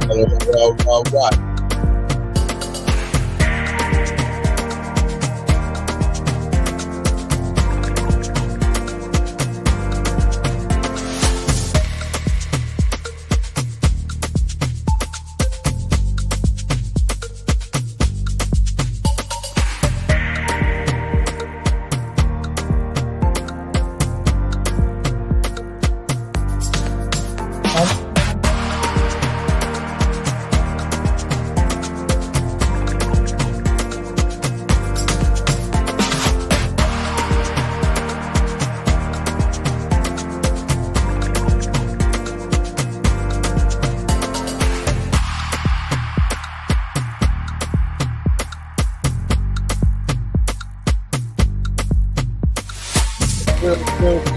What?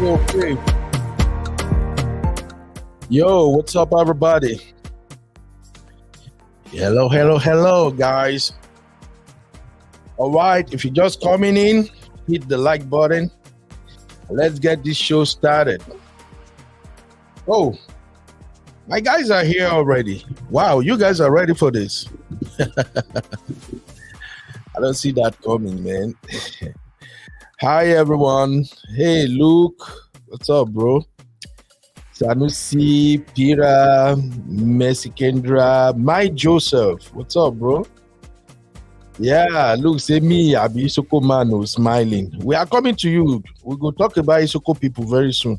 Okay. Yo, what's up, everybody? Hello, guys. All right, if you're just coming in, hit the like button. Let's get this show started. Oh, my guys are here already. Wow, you guys are ready for this. I don't see that coming, man. Hi, everyone. Hey, Luke. What's up, bro? Sanusi, Pira, Mesikendra, my Joseph. What's up, bro? Yeah, look, say me, Abi Isoko man who's smiling. We are coming to you. We go talk about Isoko people very soon.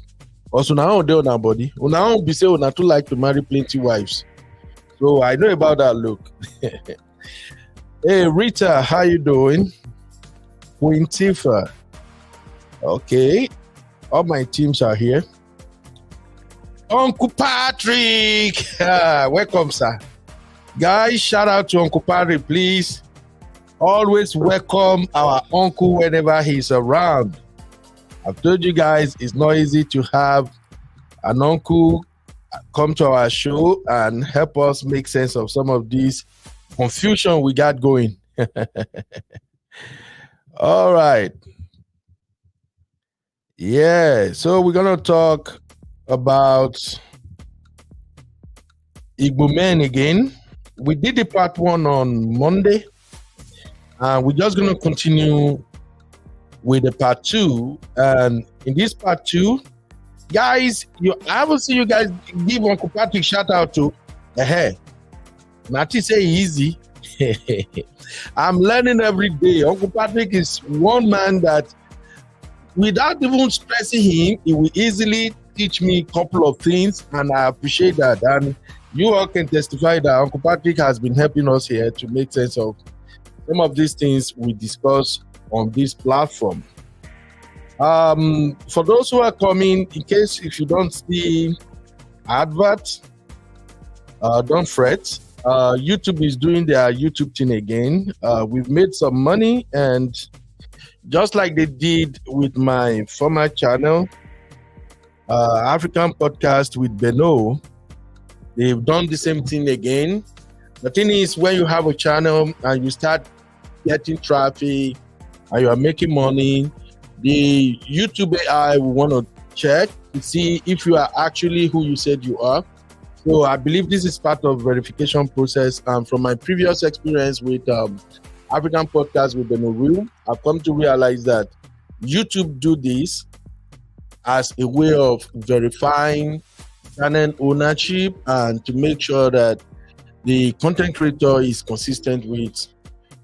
Also, now they on our body. Now be say una too like to marry plenty wives. So I know about that. Look. Hey, Rita, how you doing? Queen Tifa. Okay, all my teams are here. Uncle Patrick, welcome, sir. Guys, shout out to Uncle Patrick, please. Always welcome our uncle whenever he's around. I've told you guys it's not easy to have an uncle come to our show and help us make sense of some of this confusion we got going. All right. Yeah, so we're gonna talk about Igbo men again. We did the part 1 on Monday, and we're just gonna continue with the part 2. And in this part 2, guys, I will see you guys give Uncle Patrick shout out to Nati say easy. I'm learning every day. Uncle Patrick is one man that, without even stressing him, he will easily teach me a couple of things, and I appreciate that. And you all can testify that Uncle Patrick has been helping us here to make sense of some of these things we discuss on this platform. For those who are coming, in case if you don't see adverts, don't fret. YouTube is doing their YouTube thing again. We've made some money, and just like they did with my former channel, African Podcast with Beno, they've done the same thing again. The thing is, when you have a channel and you start getting traffic and you are making money, the YouTube AI will want to check to see if you are actually who you said you are. So I believe this is part of verification process. And from my previous experience with African Podcast with Beno, I've come to realize that YouTube do this as a way of verifying channel ownership and to make sure that the content creator is consistent with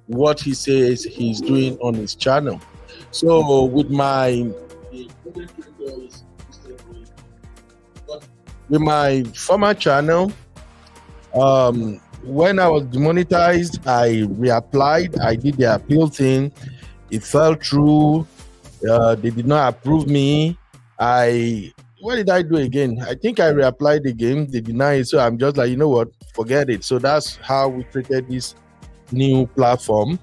what he says he's doing on his channel. So with my former channel, when I was demonetized, I reapplied. I did the appeal thing. It fell through. They did not approve me. What did I do again? I think I reapplied again. They denied it. So I'm just like, you know what? Forget it. So that's how we created this new platform.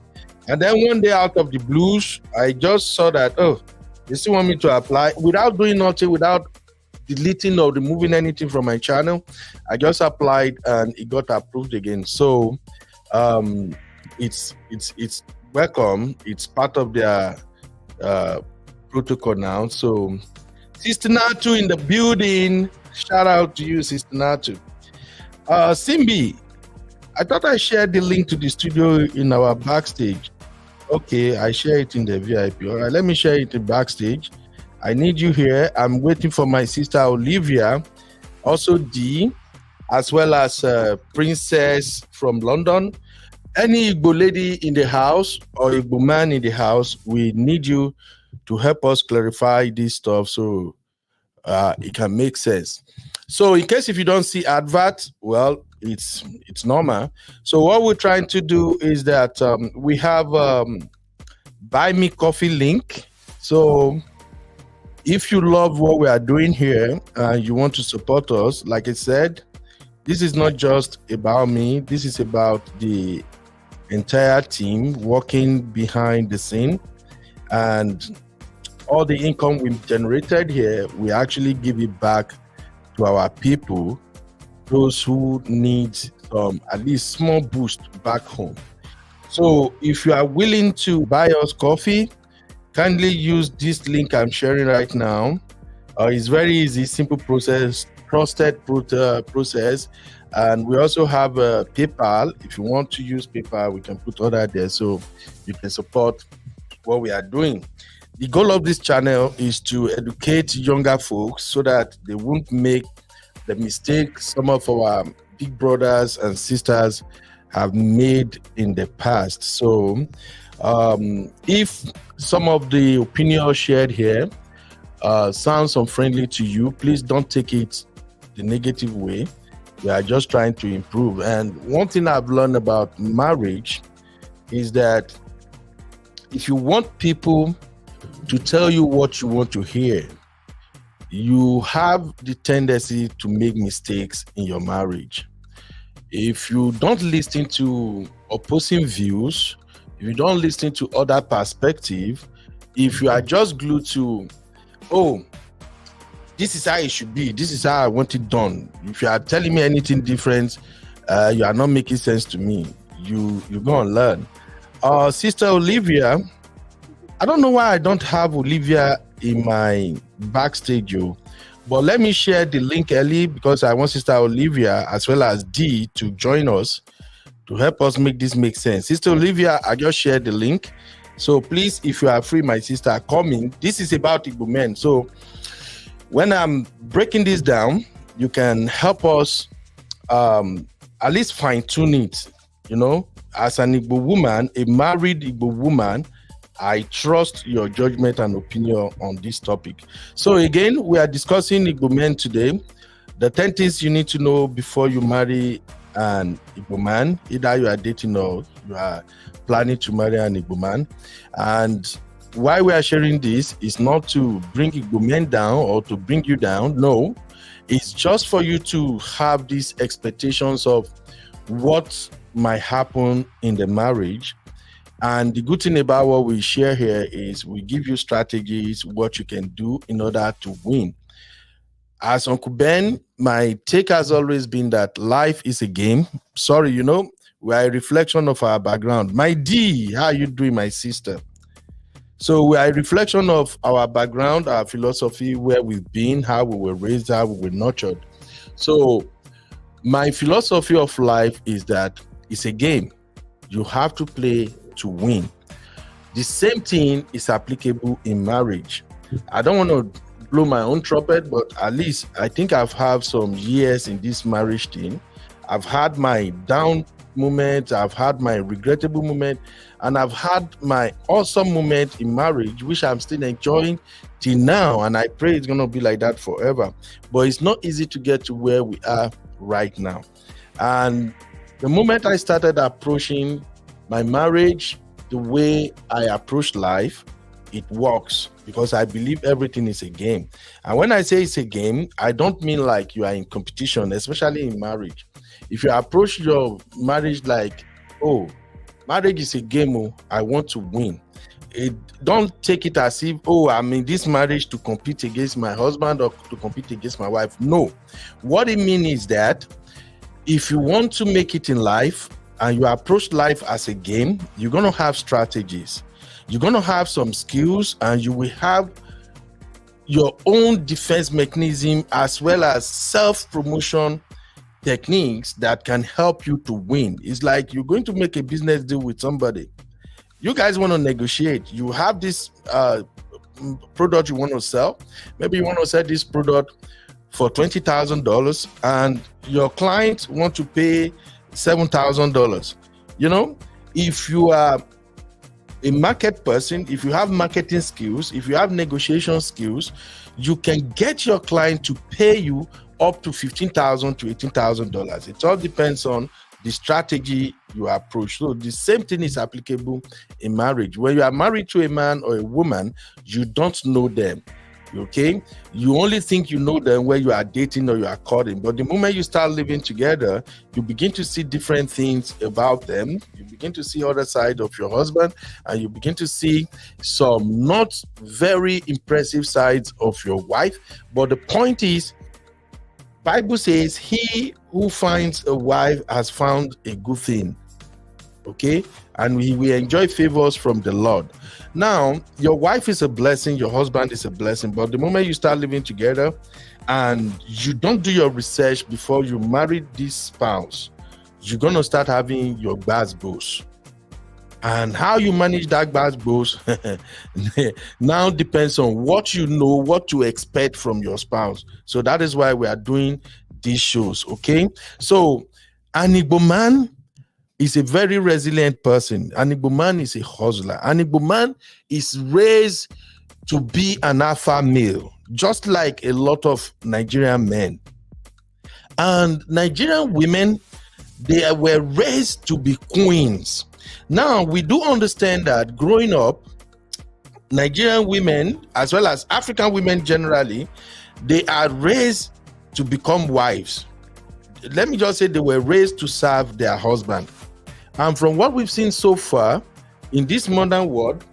And then one day out of the blues, I just saw that, they still want me to apply without doing nothing, without deleting or removing anything from my channel. I just applied and it got approved again. So it's welcome. It's part of their protocol now. So Sister Natu in the building. Shout out to you, Sister Natu. Simbi, I thought I shared the link to the studio in our backstage. Okay, I share it in the VIP. All right, let me share it in backstage. I need you here. I'm waiting for my sister Olivia, also D, as well as Princess from London. Any Igbo lady in the house or Igbo man in the house, we need you to help us clarify this stuff so it can make sense. So in case if you don't see advert, well, it's normal. So what we're trying to do is that we have buy me coffee link. So if you love what we are doing here and you want to support us, like I said, this is not just about me. This is about the entire team working behind the scene, and all the income we've generated here, we actually give it back to our people, those who need at least small boost back home. So if you are willing to buy us coffee, kindly use this link I'm sharing right now. It's very easy, simple process, trusted process. And we also have PayPal. If you want to use PayPal, we can put all that there so you can support what we are doing. The goal of this channel is to educate younger folks so that they won't make the mistake some of our big brothers and sisters have made in the past. So if some of the opinions shared here sounds unfriendly to you, please don't take it the negative way. We are just trying to improve. And one thing I've learned about marriage is that if you want people to tell you what you want to hear, you have the tendency to make mistakes in your marriage. If you don't listen to opposing views, if you don't listen to other perspectives, if you are just glued to, oh, this is how it should be, this is how I want it done. If you are telling me anything different, you are not making sense to me. You go and learn. Sister Olivia, I don't know why I don't have Olivia in my backstage, but let me share the link early because I want Sister Olivia as well as D to join us to help us make this make sense. Sister Olivia, I just shared the link. So please, if you are free, my sister, come in. This is about Igbo men. So when I'm breaking this down, you can help us at least fine tune it. You know, as an Igbo woman, a married Igbo woman, I trust your judgment and opinion on this topic. So again, we are discussing Igbo men today. The 10 things you need to know before you marry an Igbo man, either you are dating or you are planning to marry an Igbo man. And why we are sharing this is not to bring Igbo men down or to bring you down. No, it's just for you to have these expectations of what might happen in the marriage. And the good thing about what we share here is we give you strategies, what you can do in order to win. As Uncle Ben, my take has always been that life is a game. Sorry, you know, we are a reflection of our background. My D, how are you doing, my sister? So we are a reflection of our background, our philosophy, where we've been, how we were raised, how we were nurtured. So my philosophy of life is that it's a game. You have to play to win. The same thing is applicable in marriage. I don't want to blow my own trumpet, but at least I think I've had some years in this marriage thing. I've had my down moment, I've had my regrettable moment, and I've had my awesome moment in marriage, which I'm still enjoying till now, and I pray it's going to be like that forever. But it's not easy to get to where we are right now. And the moment I started approaching my marriage the way I approach life, it works because I believe everything is a game. And when I say it's a game, I don't mean like you are in competition, especially in marriage. If you approach your marriage like, oh, marriage is a game, oh, I want to win. Don't take it as if, oh, I'm in this marriage to compete against my husband or to compete against my wife. No. What it means is that if you want to make it in life, and you approach life as a game, you're going to have strategies. You're going to have some skills, and you will have your own defense mechanism as well as self-promotion techniques that can help you to win. It's like you're going to make a business deal with somebody. You guys want to negotiate. You have this product you want to sell. Maybe you want to sell this product for $20,000 and your client want to pay $7,000. You know, if you are a market person, if you have marketing skills, if you have negotiation skills, you can get your client to pay you up to $15,000 to $18,000. It all depends on the strategy you approach. So the same thing is applicable in marriage. When you are married to a man or a woman, you don't know them. Okay, you only think you know them when you are dating or you are courting. But the moment you start living together, you begin to see different things about them. You begin to see other side of your husband, and you begin to see some not very impressive sides of your wife. But the point is, Bible says, he who finds a wife has found a good thing. Okay, and we enjoy favors from the Lord. Now, your wife is a blessing, your husband is a blessing, but the moment you start living together and you don't do your research before you marry this spouse, you're going to start having your bad boss. And how you manage that bad boss now depends on what you know, what to expect from your spouse. So that is why we are doing these shows. Okay, so an Igbo man is a very resilient person. An Igbo man is a hustler. An Igbo man is raised to be an alpha male, just like a lot of Nigerian men. And Nigerian women, they were raised to be queens. Now, we do understand that growing up, Nigerian women, as well as African women generally, they are raised to become wives. Let me just say they were raised to serve their husband. And from what we've seen so far in this modern world,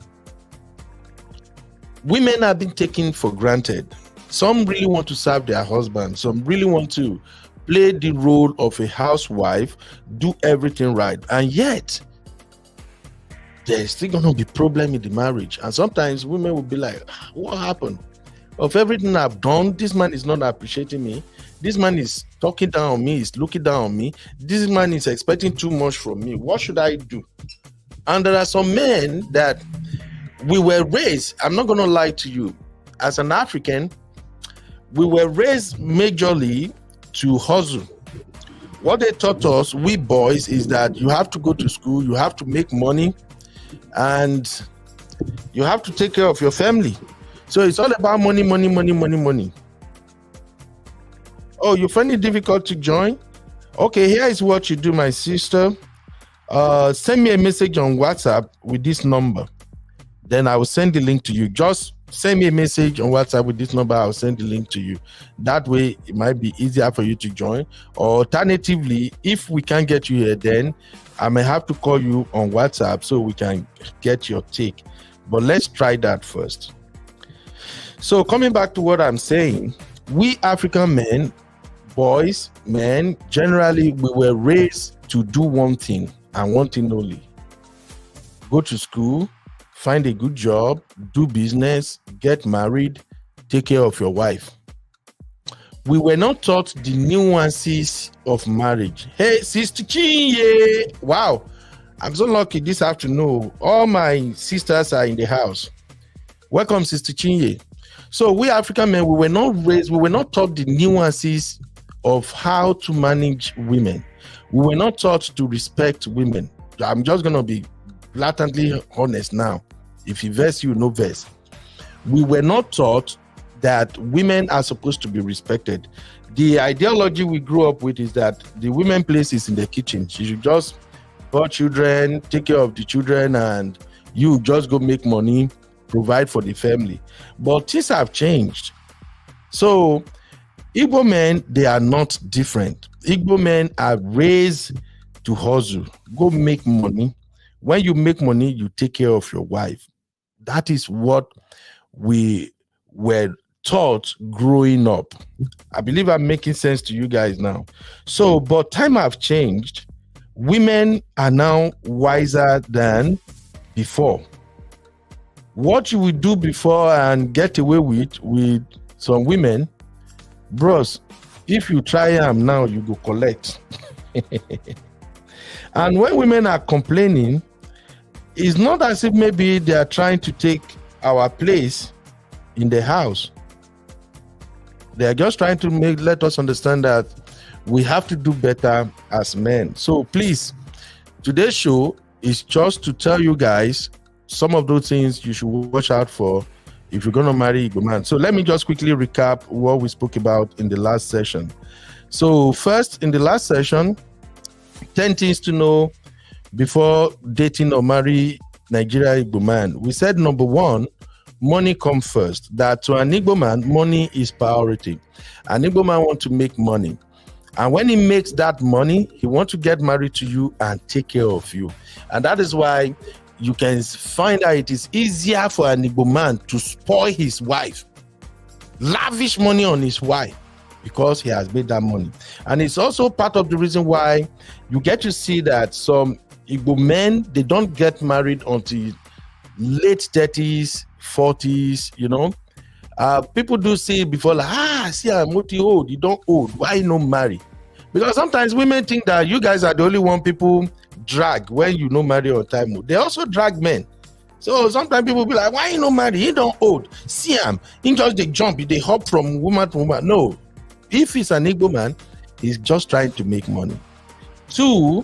women have been taken for granted. Some really want to serve their husband. Some really want to play the role of a housewife, do everything right. And yet, there's still going to be problem in the marriage. And sometimes women will be like, what happened? Of everything I've done, this man is not appreciating me. This man is talking down on me, is looking down on me. This man is expecting too much from me. What should I do? And there are some men that we were raised, I'm not going to lie to you, as an African, we were raised majorly to hustle. What they taught us, we boys, is that you have to go to school, you have to make money, and you have to take care of your family. So it's all about money, money, money, money, money. Oh, you find it difficult to join? Okay, here is what you do, my sister. Send me a message on WhatsApp with this number. Then I will send the link to you. Just send me a message on WhatsApp with this number. I'll send the link to you. That way, it might be easier for you to join. Or alternatively, if we can't get you here, then I may have to call you on WhatsApp so we can get your take. But let's try that first. So coming back to what I'm saying, we African men, boys, men, generally we were raised to do one thing and one thing only. Go to school, find a good job, do business, get married, take care of your wife. We were not taught the nuances of marriage. Hey, Sister Chinye! Wow, I'm so lucky this afternoon. All my sisters are in the house. Welcome, Sister Chinye. So we African men, we were not taught the nuances of how to manage women. We were not taught to respect women. I'm just going to be blatantly honest now. If you verse, you know verse. We were not taught that women are supposed to be respected. The ideology we grew up with is that the women place is in the kitchen. She should just bear children, take care of the children, and you just go make money, provide for the family. But things have changed. So Igbo men, they are not different. Igbo men are raised to hustle, go make money. When you make money, you take care of your wife. That is what we were taught growing up. I believe I'm making sense to you guys now. So, but time have changed. Women are now wiser than before. What you would do before and get away with some women, bros, if you try them now, you go collect. And when women are complaining, it's not as if maybe they are trying to take our place in the house. They are just trying to let us understand that we have to do better as men. So please, today's show is just to tell you guys some of those things you should watch out for if you're going to marry Igbo man. So let me just quickly recap what we spoke about in the last session. So first, in the last session, 10 things to know before dating or marry Nigeria Igbo man. We said number one, money come first. That to an Igbo man, money is priority. An Igbo man want to make money. And when he makes that money, he wants to get married to you and take care of you. And that is why you can find out it is easier for an Igbo man to spoil his wife, lavish money on his wife, because he has made that money. And it's also part of the reason why you get to see that some Igbo men, they don't get married until late 30s, 40s, you know. People do see before, like, see, I'm old, you don't old, why you not marry? Because sometimes women think that you guys are the only one people drag when you no marry on time. They also drag men. So sometimes people be like, why you no marry? You don't old. See him, he just they jump, they hop from woman to woman. No, if he's an Igbo man, he's just trying to make money. Two,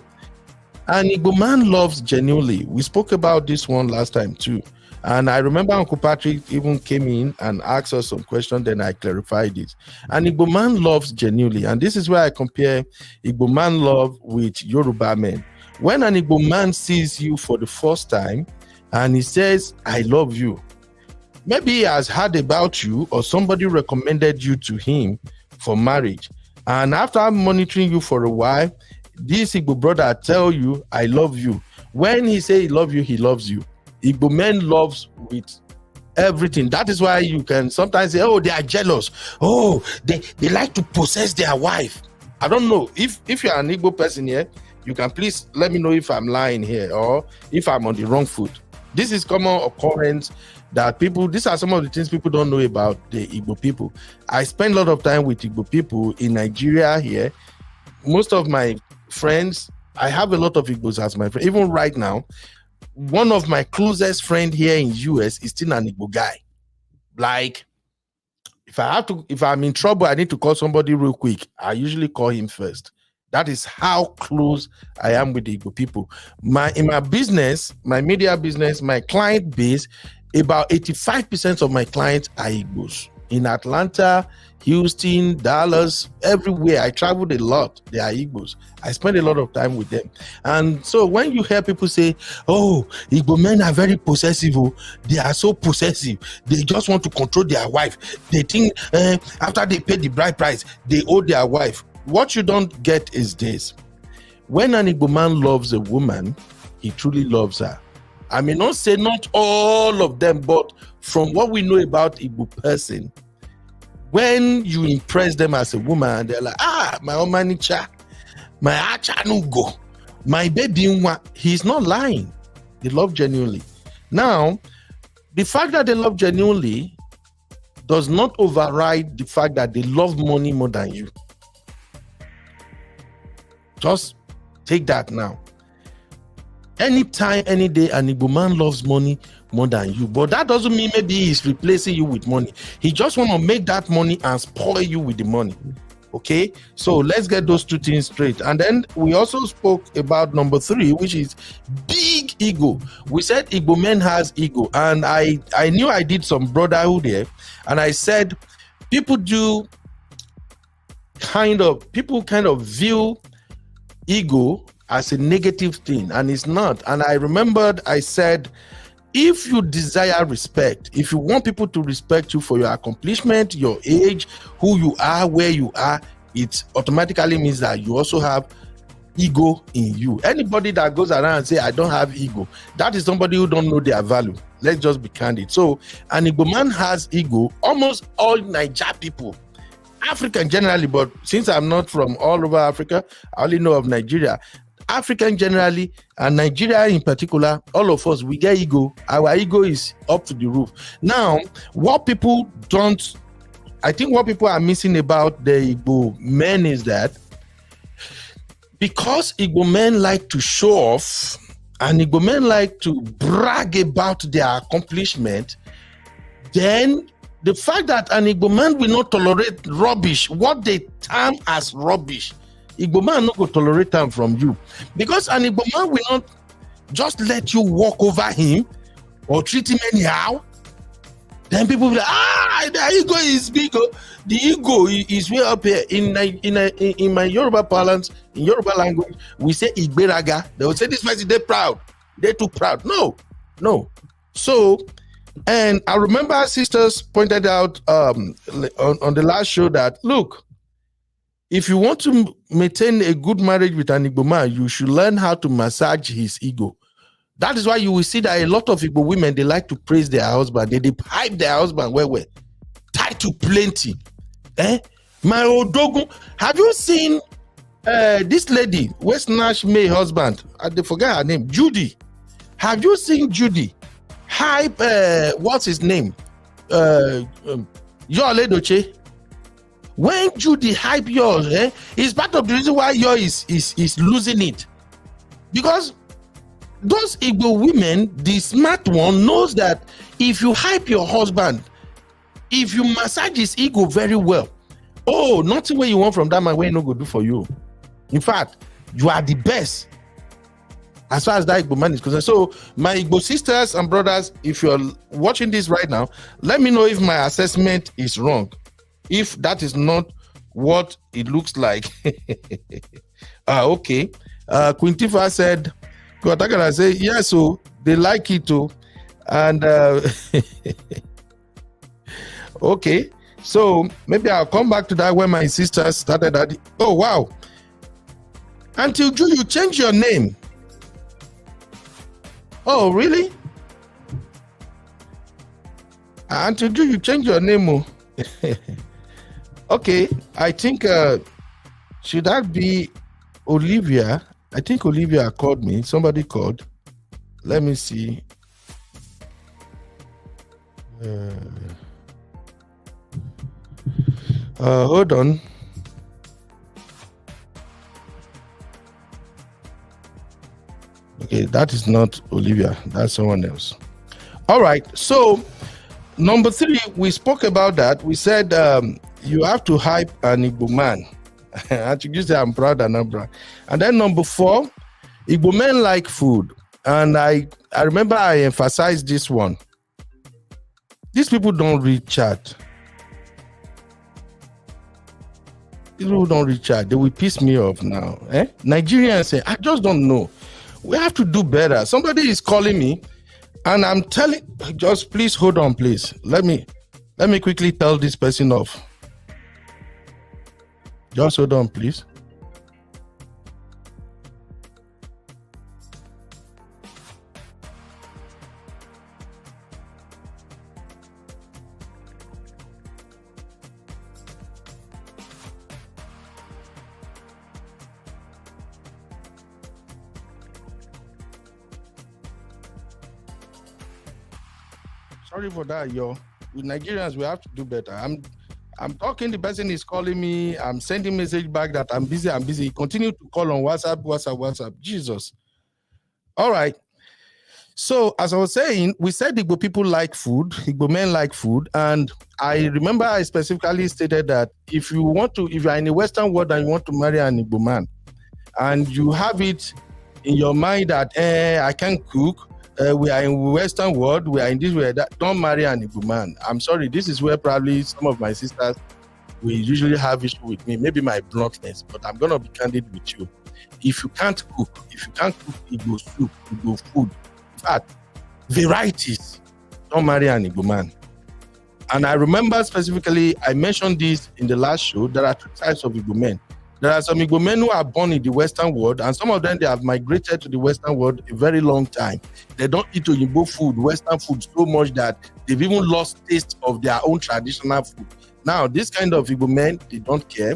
an Igbo man loves genuinely. We spoke about this one last time too. And I remember Uncle Patrick even came in and asked us some questions, then I clarified it. An Igbo man loves genuinely. And this is where I compare Igbo man love with Yoruba men. When an Igbo man sees you for the first time and he says, I love you, maybe he has heard about you or somebody recommended you to him for marriage. And after monitoring you for a while, this Igbo brother tell you, I love you. When he say he love you, he loves you. Igbo men loves with everything. That is why you can sometimes say, oh, they are jealous. Oh, they like to possess their wife. I don't know. If you're an Igbo person here, you can please let me know if I'm lying here or if I'm on the wrong foot. This is common occurrence that people, these are some of the things people don't know about the Igbo people. I spend a lot of time with Igbo people in Nigeria here. Most of my friends, I have a lot of Igbos as my friend. Even right now, one of my closest friend here in US is still an Igbo guy. Like, if I'm in trouble, I need to call somebody real quick, I usually call him first. That is how close I am with the Igbo people. In my business, my media business, my client base, about 85% of my clients are Igbos. In Atlanta, Houston, Dallas, everywhere. I traveled a lot. They are Igbos. I spend a lot of time with them. And so when you hear people say, oh, Igbo men are very possessive, they are so possessive, they just want to control their wife. They think after they pay the bride price, they owe their wife. What you don't get is this. When an Igbo man loves a woman, he truly loves her. I may not say not all of them, but from what we know about Igbo person, when you impress them as a woman, they're like, my omanicha, my achanugo, my baby, he's not lying. They love genuinely. Now, the fact that they love genuinely does not override the fact that they love money more than you. Just take that now. Anytime, any day, an Igbo man loves money more than you. But that doesn't mean maybe he's replacing you with money. He just want to make that money and spoil you with the money. Okay? So let's get those two things straight. And then we also spoke about number 3, which is big ego. We said Igbo men has ego. And I knew I did some brotherhood there. And I said people kind of view ego as a negative thing, and it's not. And I remembered I said, if you desire respect, if you want people to respect you for your accomplishment, your age, who you are, where you are, it automatically means that you also have ego in you. Anybody that goes around and say, I don't have ego, that is somebody who don't know their value. Let's just be candid. So an Igbo man has ego. Almost all Niger people, African generally, but since I'm not from all over Africa, I only know of Nigeria. African generally and Nigeria in particular, all of us, we get ego. Our ego is up to the roof. Now, what people don't I think what people are missing about the Igbo men is that because Igbo men like to show off and Igbo men like to brag about their accomplishment, then the fact that an Igbo man will not tolerate rubbish, what they term as rubbish, Igbo man not going to tolerate them from you. Because an Igbo man will not just let you walk over him or treat him anyhow. Then people will be like, the ego is big. The ego is way up here. In my Yoruba parlance, in Yoruba language, we say Igberaga. They will say this person, they're proud. They're too proud. No. So, and I remember sisters pointed out on the last show that, look, if you want to maintain a good marriage with an Igbo man, you should learn how to massage his ego. That is why you will see that a lot of Igbo women, they like to praise their husband. They hype their husband well. Tied to plenty. My old dogo. Have you seen this lady, West Nash May husband? I forget her name. Judy. Have you seen Judy hype? What's his name? Yole Doche. When Judy hype yours, it's part of the reason why yours is losing it. Because those Igbo women, the smart one, knows that if you hype your husband, if you massage his ego very well, nothing what you want from that man will not go do for you. In fact, you are the best as far as that Igbo man is concerned. So, my Igbo sisters and brothers, if you're watching this right now, let me know if my assessment is wrong. If that is not what it looks like. Okay. Quintifa said, I say, yes, so they like it too. And okay. So maybe I'll come back to that when my sister started that. Oh, wow. Until June, you change your name. Oh, really? Until June, you change your name. Okay. I think, should that be Olivia? I think Olivia called me. Somebody called. Let me see. Hold on. Okay, that is not Olivia. That's someone else. All right. So, number 3, we spoke about that. We said you have to hype an Igbo man. And you say I'm proud and I'm proud. And then number 4, Igbo men like food. And I remember I emphasized this one. These people don't read chat. These people don't read chat. They will piss me off now. Nigerians say, I just don't know. We have to do better. Somebody is calling me and I'm telling, just please hold on, please. Let me quickly tell this person off. Just hold on, please. Sorry for that, yo. With Nigerians, we have to do better. I'm talking, the person is calling me, I'm sending message back that I'm busy. Continue to call on WhatsApp. Jesus. All right. So, as I was saying, we said Igbo people like food, Igbo men like food, and I remember I specifically stated that if you are in the Western world and you want to marry an Igbo man, and you have it in your mind that, I can't cook, we are in Western world, we are in this way, that don't marry an Igbo man. I'm sorry, this is where probably some of my sisters will usually have issue with me, maybe my bluntness, but I'm gonna be candid with you. If you can't cook Igbo soup, Igbo food, in fact, varieties, don't marry an Igbo man. And I remember specifically, I mentioned this in the last show, there are 2 types of Igbo men. There are some Igbo men who are born in the Western world, and some of them, they have migrated to the Western world a very long time. They don't eat Igbo food, Western food, so much that they've even lost taste of their own traditional food. Now, this kind of Igbo men, they don't care.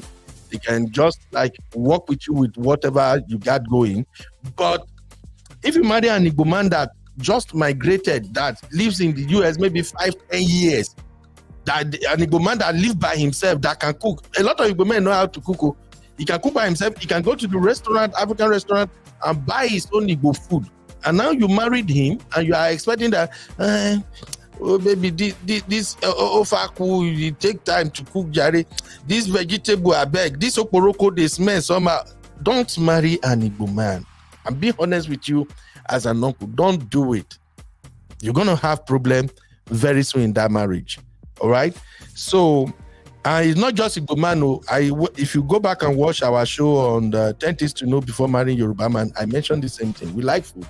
They can just like work with you with whatever you got going. But if you marry an Igbo man that just migrated, that lives in the US maybe 5-10 years, that an Igbo man that live by himself that can cook. A lot of Igbo men know how to cook. Oh. He can cook by himself. He can go to the restaurant, African restaurant, and buy his own Igbo food. And now you married him, and you are expecting that, oh baby, this ofaku, you take time to cook, Jare. This vegetable, I beg. This oporoko, they smell somehow. Don't marry an Igbo man. I'm being honest with you as an uncle. Don't do it. You're gonna have problem very soon in that marriage. All right. So. It's not just Igbo man. If you go back and watch our show on the 10 Things to Know Before Marrying Yoruba Man, I mentioned the same thing. We like food.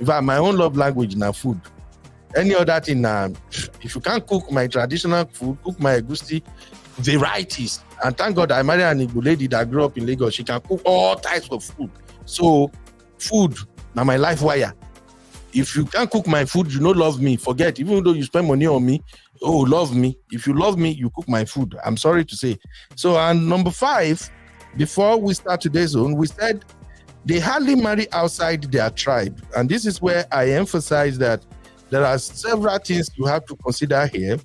In fact, my own love language now food. Any other thing, if you can't cook my traditional food, cook my egusi varieties. And thank God I married an Igbo lady that grew up in Lagos. She can cook all types of food. So, food, now my life wire. If you can't cook my food, you don't love me. Forget, even though you spend money on me, oh, love me. If you love me, you cook my food. I'm sorry to say. So, and number 5, before we start today's zone, we said they hardly marry outside their tribe. And this is where I emphasize that there are several things you have to consider here.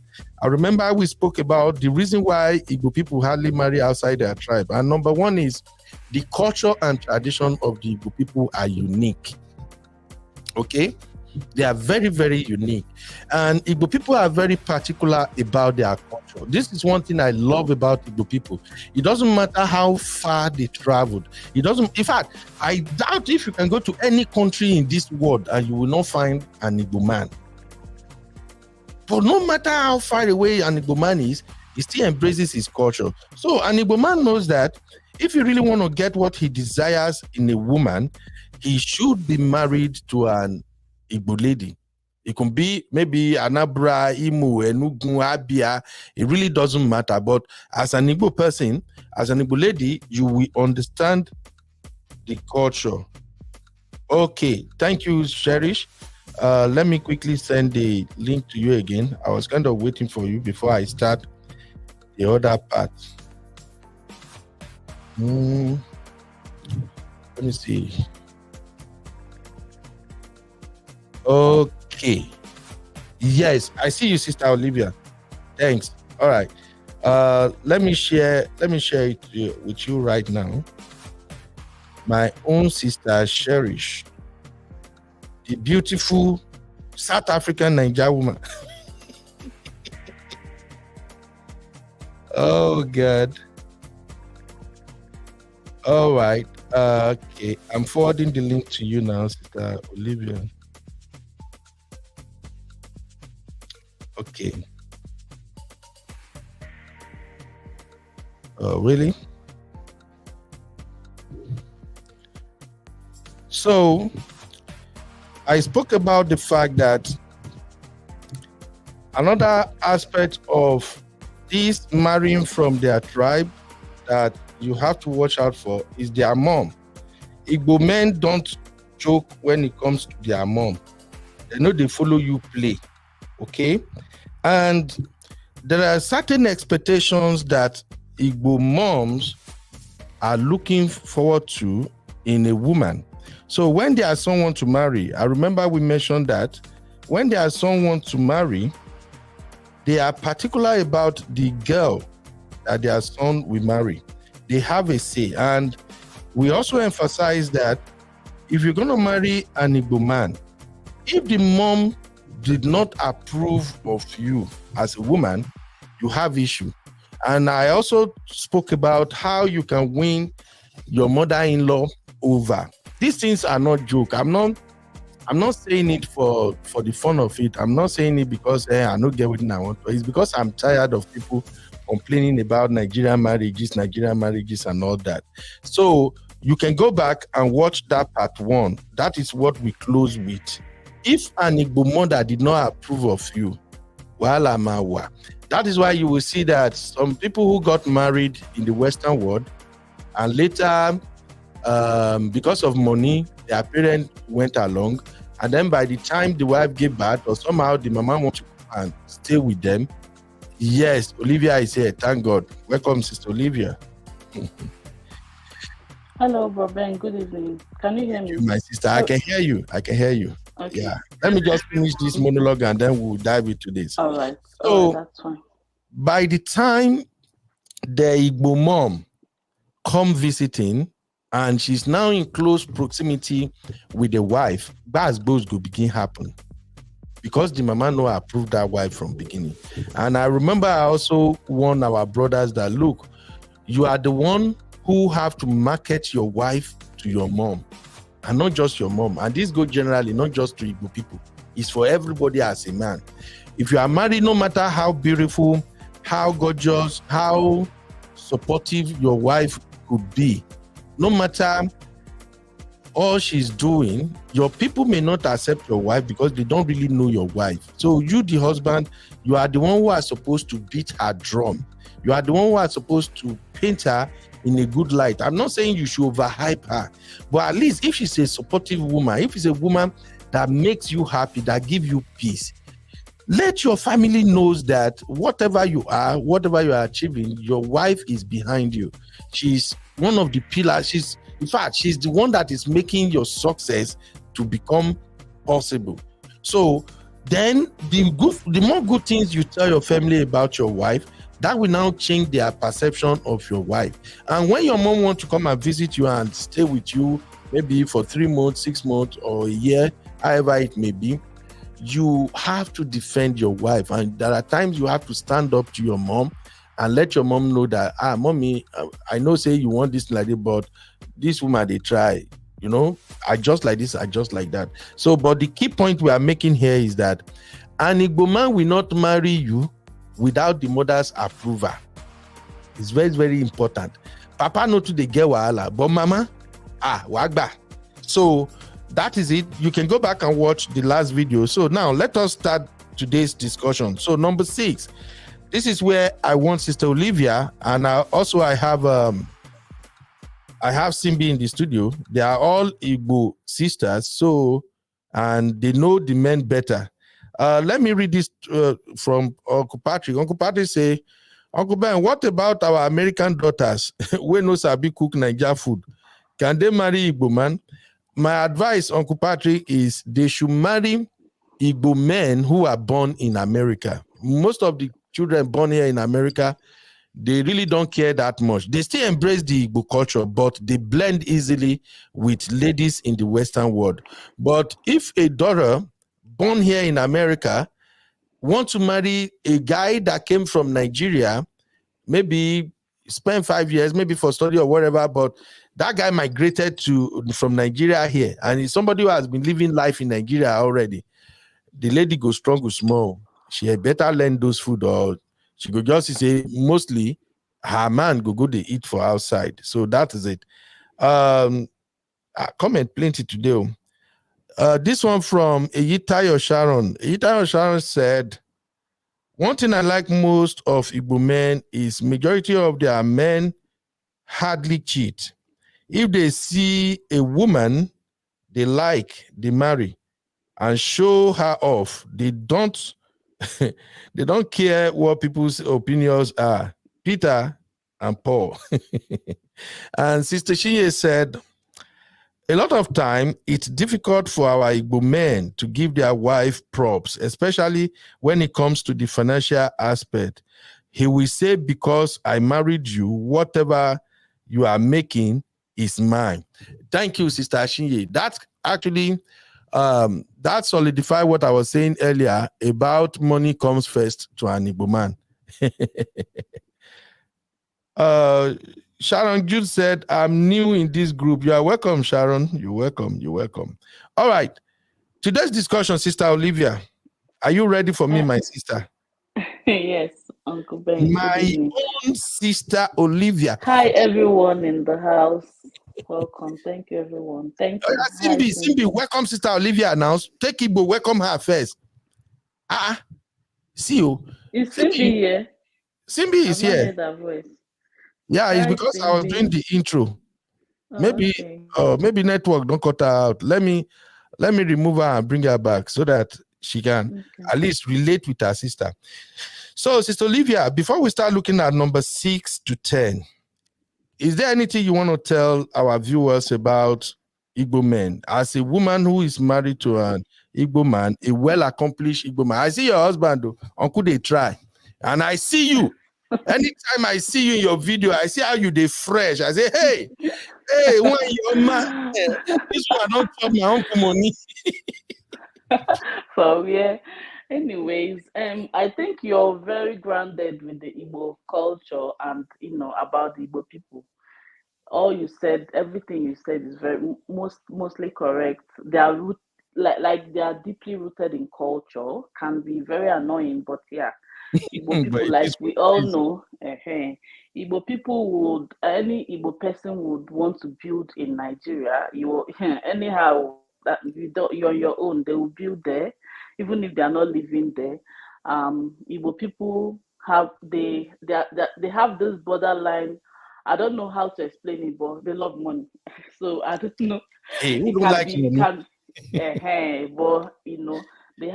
I remember we spoke about the reason why Igbo people hardly marry outside their tribe. And number 1 is the culture and tradition of the Igbo people are unique. Okay? They are very, very unique. And Igbo people are very particular about their culture. This is one thing I love about Igbo people. It doesn't matter how far they traveled. In fact, I doubt if you can go to any country in this world and you will not find an Igbo man. But no matter how far away an Igbo man is, he still embraces his culture. So an Igbo man knows that if he really want to get what he desires in a woman, he should be married to an Igbo lady. It can be maybe Anambra, Imo, Enugu, Abia. It really doesn't matter. But as an Igbo person, as an Igbo lady, you will understand the culture. Okay, thank you, Cherish. Let me quickly send the link to you again. I was kind of waiting for you before I start the other part. Let me see. Okay. Yes, I see you, Sister Olivia. Thanks. All right. Let me share it with you right now. My own sister Cherish, the beautiful South African Niger woman. Oh God. All right. Okay. I'm forwarding the link to you now, Sister Olivia. Okay. Really? So, I spoke about the fact that another aspect of this marrying from their tribe that you have to watch out for is their mom. Igbo men don't joke when it comes to their mom. They know they follow you play. Okay? And there are certain expectations that Igbo moms are looking forward to in a woman. So when there is someone to marry, I remember we mentioned that when there is someone to marry, they are particular about the girl that their son will marry. They have a say. And we also emphasize that if you're going to marry an Igbo man, if the mom did not approve of you as a woman, you have issue. And I also spoke about how you can win your mother-in-law over. These things are not joke. I'm not saying it for the fun of it. I'm not saying it because I don't get what I want. It's because I'm tired of people complaining about Nigerian marriages and all that. So you can go back and watch that part 1. That is what we close with. If an Igbo mother did not approve of you, that is why you will see that some people who got married in the Western world and later, because of money, their parents went along, and then by the time the wife gave birth, or somehow the mama wants to come and stay with them. Yes, Olivia is here. Thank God. Welcome, Sister Olivia. Hello, Bro Ben. Good evening. Can you hear me? My sister, I can hear you. Okay. Yeah. Let me just finish this monologue and then we'll dive into this. All right. So that's fine. by the time the Igbo mom come visiting and she's now in close proximity with the wife, that's both go begin happen. Because the mama no approved that wife from beginning. And I remember I also warned our brothers that, look, you are the one who have to market your wife to your mom, and not just your mom. And this goes generally, not just to Igbo people. It's for everybody as a man. If you are married, no matter how beautiful, how gorgeous, how supportive your wife could be, no matter all she's doing, your people may not accept your wife because they don't really know your wife. So you, the husband, you are the one who are supposed to beat her drum. You are the one who are supposed to paint her in a good light. I'm not saying you should overhype her, but at least if she's a supportive woman, if it's a woman that makes you happy, that gives you peace, let your family knows that whatever you are achieving, your wife is behind you. She's one of the pillars. In fact, she's the one that is making your success to become possible. So then the more good things you tell your family about your wife, that will now change their perception of your wife. And when your mom wants to come and visit you and stay with you, maybe for 3 months, 6 months, or a year, however it may be, you have to defend your wife. And there are times you have to stand up to your mom and let your mom know that, mommy, I know say you want this like that, but this woman, they try, I just like this, I just like that. So, but the key point we are making here is that an Igbo man will not marry you without the mother's approval. It's very, very important. Papa no to the girl wahala, but mama, wagba. So that is it. You can go back and watch the last video. So now let us start today's discussion. So number 6, this is where I want Sister Olivia, and I have Simbi in the studio. They are all Igbo sisters, so, and they know the men better. Let me read this from Uncle Patrick. Uncle Patrick say, Uncle Ben, what about our American daughters? We know sabi cook Nigeria food. Can they marry Igbo man? My advice, Uncle Patrick, is they should marry Igbo men who are born in America. Most of the children born here in America, they really don't care that much. They still embrace the Igbo culture, but they blend easily with ladies in the Western world. But if a daughter born here in America wants to marry a guy that came from Nigeria, maybe spend 5 years, maybe for study or whatever, but that guy migrated from Nigeria here, and he's somebody who has been living life in Nigeria already, the lady goes strong or small. She had better learn those food, or she could just say mostly her man go they eat for outside. So that is it. Comment plenty today. This one from Eyitayo Sharon. Eyitayo Sharon said, one thing I like most of Igbo men is majority of their men hardly cheat. If they see a woman they like, they marry and show her off. They don't they don't care what people's opinions are. Peter and Paul. And Sister Shinye said, a lot of time it's difficult for our Igbo men to give their wife props, especially when it comes to the financial aspect. He will say, because I married you, whatever you are making is mine. Thank you, Sister Shinye. That's actually that solidified what I was saying earlier about money comes first to an Igbo man. Sharon Jude said, I'm new in this group. You are welcome, Sharon. You're welcome. You're welcome. All right. Today's discussion, Sister Olivia. Are you ready for me, my sister? Yes, Uncle Ben. My own sister Olivia. Hi, everyone in the house. Welcome. Thank you, everyone. Thank you. Simbi, welcome, Sister Olivia. Now, take Igbo, welcome her first. See you. Is Simbi here? Simbi is here. Heard that voice. Yeah, it's because Simbi. I was doing the intro. Maybe network don't cut her out. Let me remove her and bring her back so that she can at least relate with her sister. So, Sister Olivia, before we start looking at number 6 to 10, is there anything you want to tell our viewers about Igbo men? As a woman who is married to an Igbo man, a well-accomplished Igbo man. I see your husband, though. Uncle, they try. And I see you. Anytime I see you in your video, I see how you dey fresh. I say, hey, when your man, this one don't chop my uncle money. So yeah. Anyways, I think you're very grounded with the Igbo culture and about the Igbo people. All you said, everything you said is mostly correct. They are like they are deeply rooted in culture. Can be very annoying, but yeah, Igbo But people, it like is we what all it is. know, Igbo people would, any Igbo person would want to build in Nigeria. You anyhow that you're on your own, they will build there, even if they are not living there. Igbo people they have this borderline. I don't know how to explain it, but they love money. So I don't know. Hey, who It don't can like be money? can, but they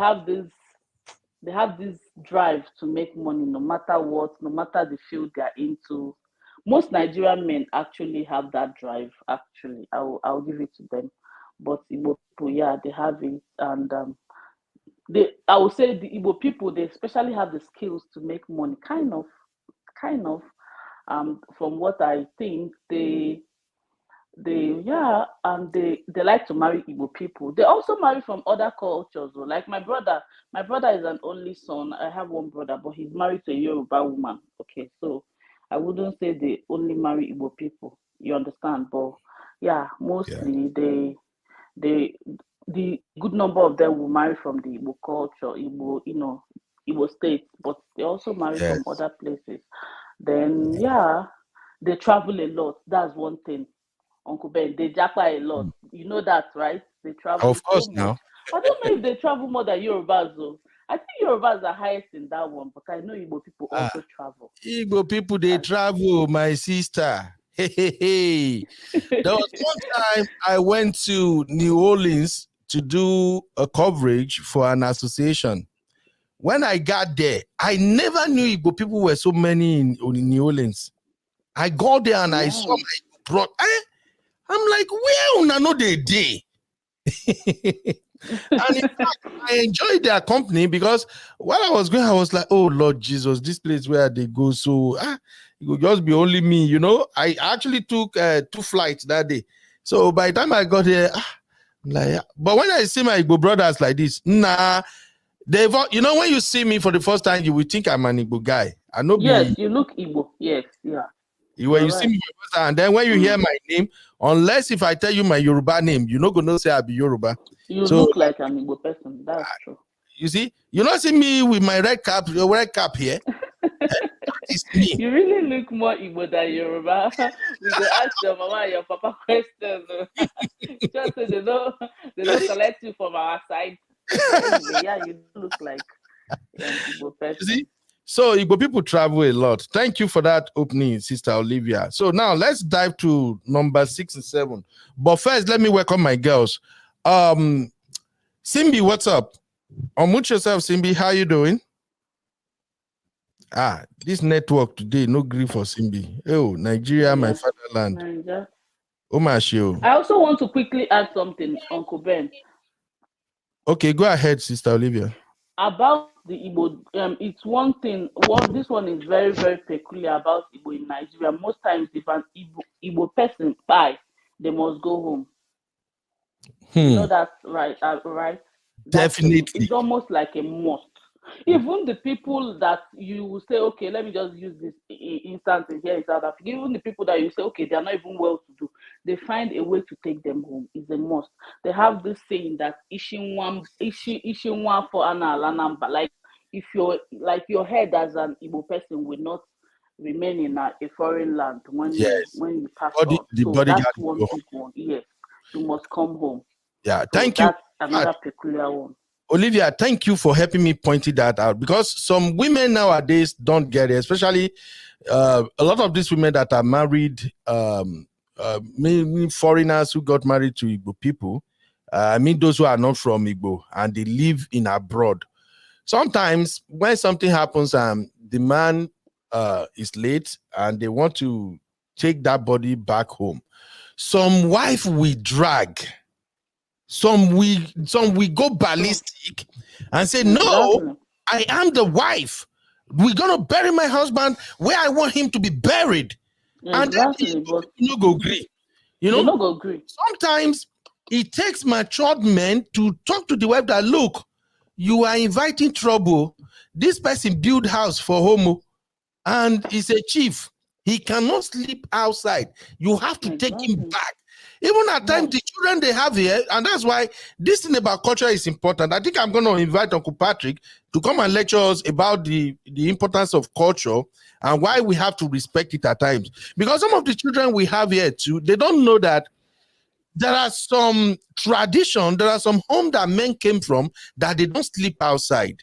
have this drive to make money no matter what, no matter the field they're into. Most Nigerian men actually have that drive. Actually, I'll give it to them. But Igbo people, yeah, they have it, and I would say the Igbo people, they especially have the skills to make money. Kind of. From what I think, and they like to marry Igbo people. They also marry from other cultures. Like my brother is an only son. I have one brother, but he's married to a Yoruba woman. Okay, so I wouldn't say they only marry Igbo people. You understand? But yeah, Yeah. mostly they the good number of them will marry from the Igbo culture, Igbo state, but they also marry from Yes. other places. Then yeah, they travel a lot. That's one thing. Uncle Ben, they japa a lot. You know that, right? They travel Of so course much. now. I don't know if they travel more than Yorubas though. I think Yorubas are highest in that one, but I know Igbo people Ah, also travel. Igbo people, they travel, my sister. Hey, hey, hey. There was one time I went to New Orleans to do a coverage for an association. When I got there, I never knew Igbo people were so many in New Orleans. I got there and I saw Yeah. my bro. I'm like, where una know they day? And in fact, I enjoyed their company because while I was going, I was like, oh Lord Jesus, this place where they go, so it could just be only me, I actually took 2 flights that day. So by the time I got here, I'm like, but when I see my Igbo brothers like this, nah, when you see me for the first time, you will think I'm an Igbo guy. I know Yes, be you look Igbo. Yes, yeah. when You're you see right. me for the first time, and then when you hear my name, unless if I tell you my Yoruba name, you're not gonna say I'll be Yoruba. You So look like an Igbo person. That's true. you see, you not see me with my red cap, your red cap here. That is me. You really look more Igbo than Yoruba. We go ask your mama and your papa questions. Just so they don't collect you from our side. But anyway, yeah, you look like an Igbo You see, person. so Igbo people travel a lot. Thank you for that opening, Sister Olivia. So now let's dive to number 6 and 7. But first, let me welcome my girls. Simbi, what's up? Unmute yourself, Simbi. How you doing? This network today, no grief for Simbi. Oh, Nigeria, my Yeah. fatherland. Niger. Oh, my show. I also want to quickly add something, Uncle Ben. Okay, go ahead, Sister Olivia. About the Igbo, it's one thing. This one is very, very peculiar about Igbo in Nigeria. Most times, if an Igbo person buy, they must go home. You know that's right, right? Definitely. It's almost like a must. Even the people that you will say, okay, let me just use this instance here in South Africa. Even the people that you say, okay, they are not even well to do, they find a way to take them home. It's a must. They have this saying that ishinwa for analanamba. Like if your head as an Igbo person will not remain in a foreign land when Yes. you pass The on. So bodyguard. that's one big one. Yes, you must come home. Yeah, So thank you. that's another peculiar one. Olivia, thank you for helping me pointing that out, because some women nowadays don't get it, especially a lot of these women that are married, mainly foreigners who got married to Igbo people. I mean, those who are not from Igbo and they live in abroad. Sometimes when something happens, the man is late and they want to take that body back home. Some wife we drag. Some we go ballistic and say, no, Exactly. I am the wife. We're gonna bury my husband where I want him to be buried. Exactly, and then but you go agree. You they know, not go agree. sometimes it takes matured men to talk to the wife that, look, you are inviting trouble. This person build house for homo and he's a chief. He cannot sleep outside. You have to take him Exactly. back. Even at times, Yes. the children they have here, and that's why this thing about culture is important. I think I'm going to invite Uncle Patrick to come and lecture us about the importance of culture and why we have to respect it at times. Because some of the children we have here too, they don't know that there are some tradition, there are some home that men came from that they don't sleep outside.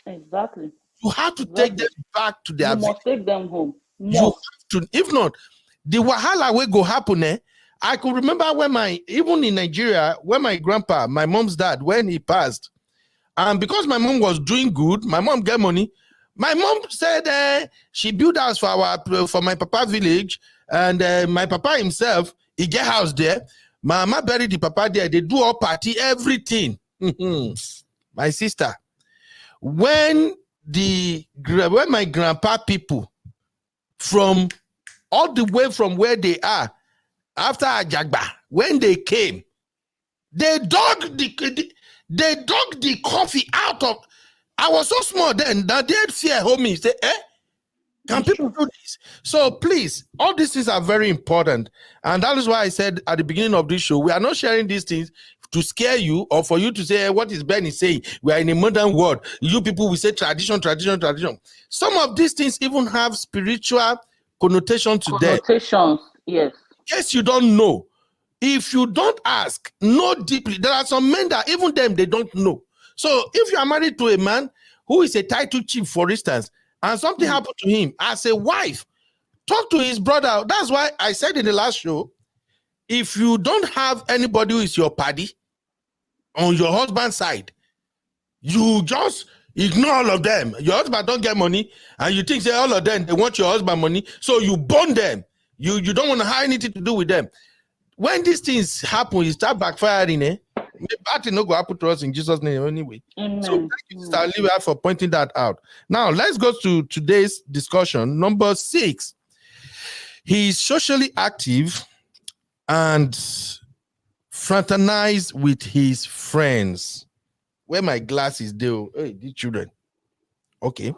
Exactly. You have to take them back to their You village. must take them home. You Must. have to, if not, the wahala will go happen. I could remember when even in Nigeria, when my grandpa, my mom's dad, when he passed, and because my mom was doing good, my mom get money. My mom said she built house for my papa village, and my papa himself, he get house there. My mama buried the papa there. They do all party, everything. My sister, when my grandpa people from all the way from where they are after Ajagba, when they came, they dug the coffee out of. I was so small then that they had fear homie. Say, can people do this? So please, all these things are very important. And that is why I said at the beginning of this show, we are not sharing these things to scare you or for you to say, what is Benny saying? We are in a modern world. You people will say tradition, tradition, tradition. Some of these things even have spiritual connotation to them. Connotations, yes. Yes, you don't know. If you don't ask, know deeply. There are some men that even them, they don't know. So if you are married to a man who is a title chief, for instance, and something happened to him, as a wife, talk to his brother. That's why I said in the last show, if you don't have anybody who is your paddy on your husband's side, you just ignore all of them. Your husband don't get money, and you think say all of them, they want your husband money, so you burn them. You don't want to have anything to do with them. When these things happen, you start backfiring, Bad thing no go happen to us in Jesus' name anyway. Amen. So thank you, Sister Olivia, for pointing that out. Now let's go to today's discussion. Number 6. He is socially active and fraternize with his friends. Where my glasses do? Hey, the children. Okay.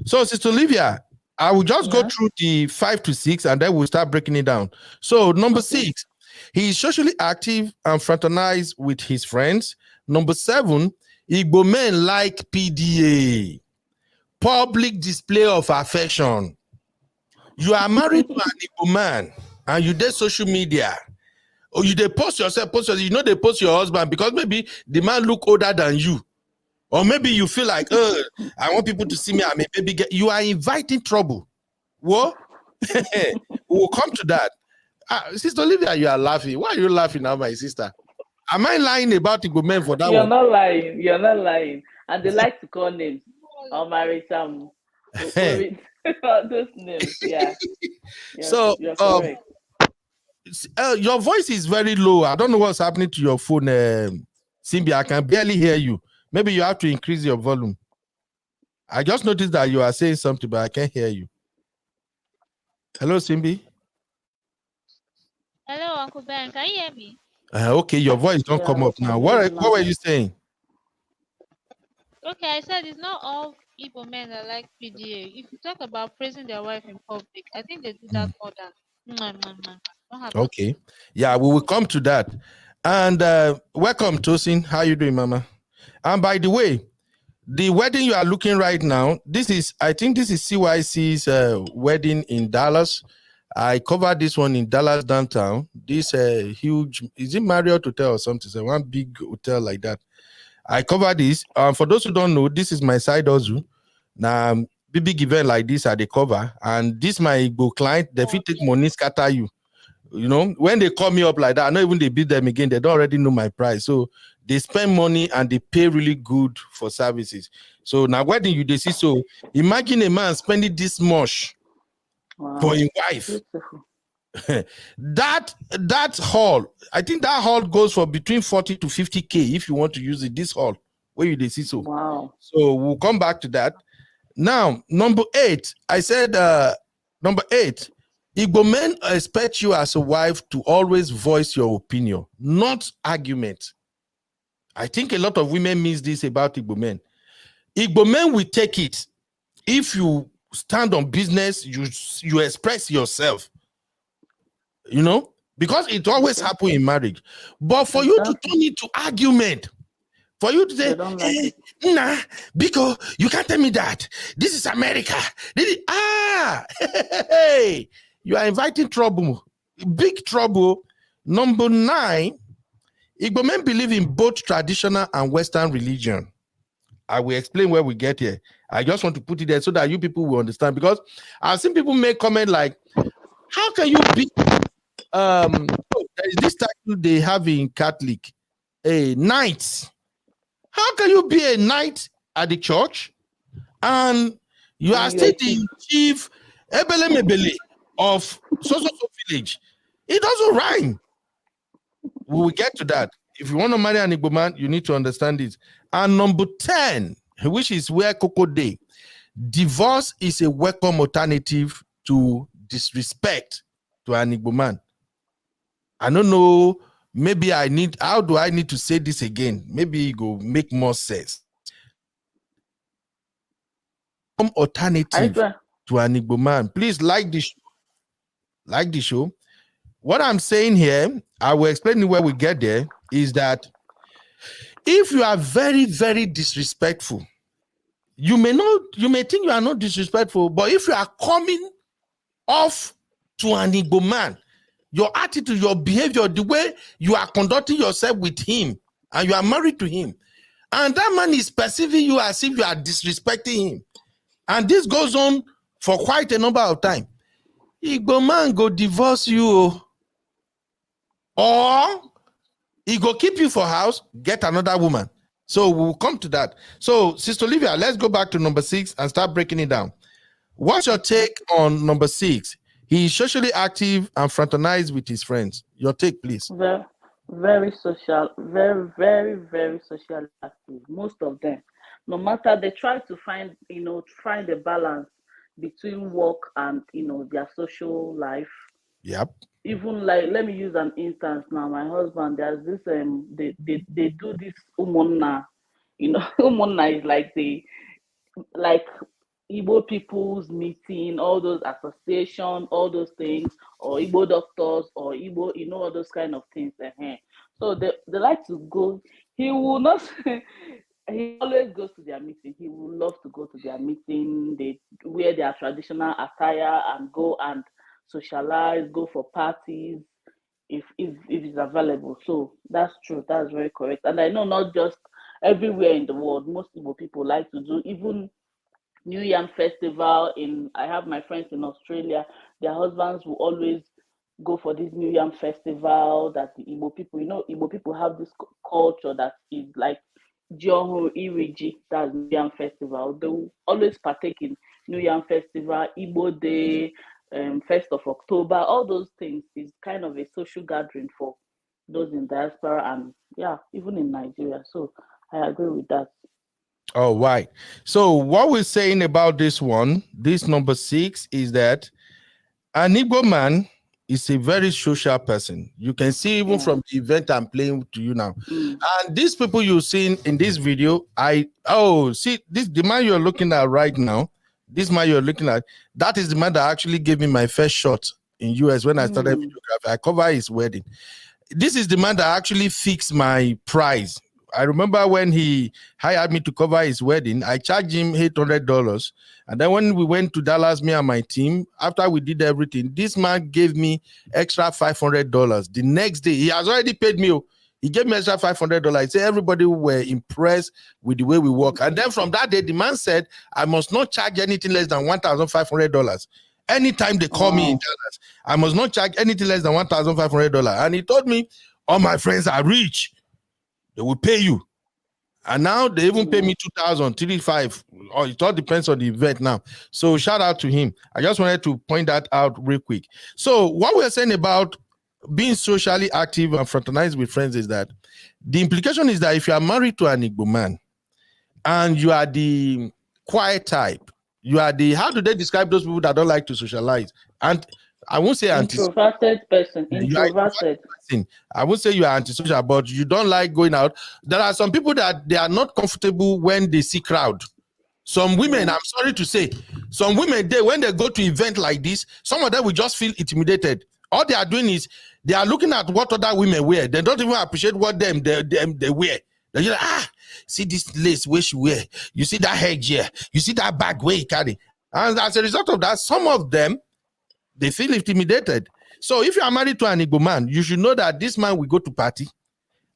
So, Sister Olivia, I will just go through the 5 to 6 and then we'll start breaking it down. So, number 6, he is socially active and fraternize with his friends. Number 7, Igbo men like PDA, public display of affection. You are married to an Igbo man and you did social media. Or you they post yourself, you know they post your husband because maybe the man look older than you. Or maybe you feel like, I want people to see me. I may maybe you are inviting trouble. What? We'll come to that. Sister Olivia, you are laughing. Why are you laughing now, my sister? Am I lying about Igbo men for that You're one? not lying. You're not lying. And they like to call names. Omarisam. Those names, yeah. So, you're correct. Your voice is very low. I don't know what's happening to your phone, Simbi. I can barely hear you. Maybe you have to increase your volume. I just noticed that you are saying something, but I can't hear you. Hello, Simbi. Hello, Uncle Ben. Can you hear me? Okay, your voice don't come up now. What were you saying? Okay, I said it's not all Igbo men that like PDA. If you talk about praising their wife in public, I think they do that more than. Okay. Yeah, we will come to that. And welcome, Tosin. How you doing, Mama? And by the way, the wedding you are looking right now, I think this is CYC's wedding in Dallas. I covered this one in Dallas downtown. This huge, is it Marriott Hotel or something? It's one big hotel like that. I covered this. For those who don't know, this is my side hustle. Now, big event like this at the cover, and this my Igbo client, they fit take money, scatter you. You know, when they call me up like that, I know even they beat them again, they don't already know my price. So they spend money and they pay really good for services. So now wedding you they see. So imagine a man spending this much for his wife. that hall, I think that hall goes for between 40 to 50K if you want to use it. This hall where you they see so. Wow. So we'll come back to that. Now, number 8, I said, number 8, Igbo men expect you as a wife to always voice your opinion, not argument. I think a lot of women miss this about Igbo men. Igbo men will take it. If you stand on business, you express yourself, because it always happens in marriage. But for you to turn it to argument, for you to say, nah, because you can't tell me that. This is America. Hey, you are inviting trouble, big trouble. Number 9, Igbo men believe in both traditional and Western religion. I will explain where we get here. I just want to put it there so that you people will understand, because I've seen people make comment like, how can you be there is this title they have in Catholic, a knight. How can you be a knight at the church and you are still the chief Ebele of so village? It doesn't rhyme. We will get to that. If you want to marry an Igbo man, you need to understand it. And number 10, which is where Coco Day, divorce is a welcome alternative to disrespect to an Igbo man. I don't know, maybe how do I need to say this again? Maybe it will make more sense. Alternative to an Igbo man. Please like the show. Like the show. What I'm saying here, I will explain where we get there, is that if you are very, very disrespectful, you may think you are not disrespectful, but if you are coming off to an Igbo man, your attitude, your behavior, the way you are conducting yourself with him, and you are married to him, and that man is perceiving you as if you are disrespecting him, and this goes on for quite a number of time, Igbo man go divorce you, or he go keep you for house, get another woman. So we'll come to that. So, Sister Olivia, let's go back to number 6 and start breaking it down. What's your take on number 6? He is socially active and fraternized with his friends. Your take, please. Very, very social, very, very, very socially active. Most of them, no matter, they try to find the balance between work and their social life. Yep. Even like, let me use an instance now. My husband, there's this they do this umonna. Umonna is like Igbo people's meeting, all those association, all those things, or Igbo doctors, or Igbo, all those kind of things. So they like to go. He will not. He always goes to their meeting. He would love to go to their meeting. They wear their traditional attire and go and socialize, go for parties if it's available. So that's true. That's very correct. And I know not just everywhere in the world, most Igbo people like to do even New Yam Festival. I have my friends in Australia. Their husbands will always go for this New Yam Festival that the Igbo people, Igbo people have this culture that is like Johor Iriji, that's New Yam Festival. They will always partake in New Yam Festival, Igbo Day, 1st of October. All those things is kind of a social gathering for those in diaspora and even in Nigeria. So I agree with that. All right. So what we're saying about this number 6, is that an Igbo man is a very social person. You can see even from the event I'm playing to you now. And these people you've seen in this video, see this, the man you're looking at right now, this man you're looking at, that is the man that actually gave me my first shot in US when I started videography. I covered his wedding. This is the man that actually fixed my price. I remember when he hired me to cover his wedding, I charged him $800. And then when we went to Dallas, me and my team, after we did everything, this man gave me extra $500. The next day, he has already paid me. He gave me extra $500. He said everybody were impressed with the way we work. And then from that day, the man said, I must not charge anything less than $1,500. Anytime they call me in Dallas, I must not charge anything less than $1,500. And he told me, all my friends are rich. They will pay you. And now they even pay me $2,000, $3,500. Or it all depends on the event now. So shout out to him. I just wanted to point that out real quick. So what we're saying about being socially active and fraternizing with friends is that the implication is that if you are married to an Igbo man and you are the quiet type, You are the, how do they describe those people that don't like to socialize? And I won't say introverted person. you are Introverted. person. I won't say you are antisocial, but you don't like going out. There are some people that they are not comfortable when they see crowd. Some women, I'm sorry to say, some women, when they go to event like this, some of them will just feel intimidated. All they are doing is they are looking at what other women wear. They don't even appreciate what they wear. They're just like, see this lace where she wear. You see that headgear. You see that bag where he carry. And as a result of that, some of them, they feel intimidated. So if you are married to an Igbo man, you should know that this man will go to party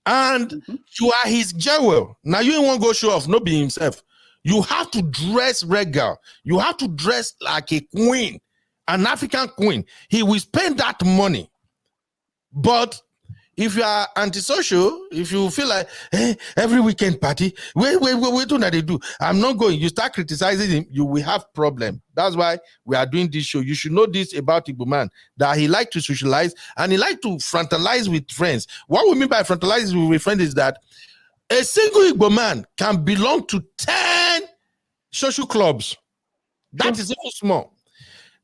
and you are his jewel. Now you won't go show off, not be himself. You have to dress regal. You have to dress like a queen, an African queen. He will spend that money. But if you are antisocial, if you feel like every weekend party, wait, what they do? I'm not going. You start criticizing him, you will have problem. That's why we are doing this show. You should know this about Igbo man, that he like to socialize and he like to frontalize with friends. What we mean by frontalize with friends is that a single Igbo man can belong to 10 social clubs. That is even small.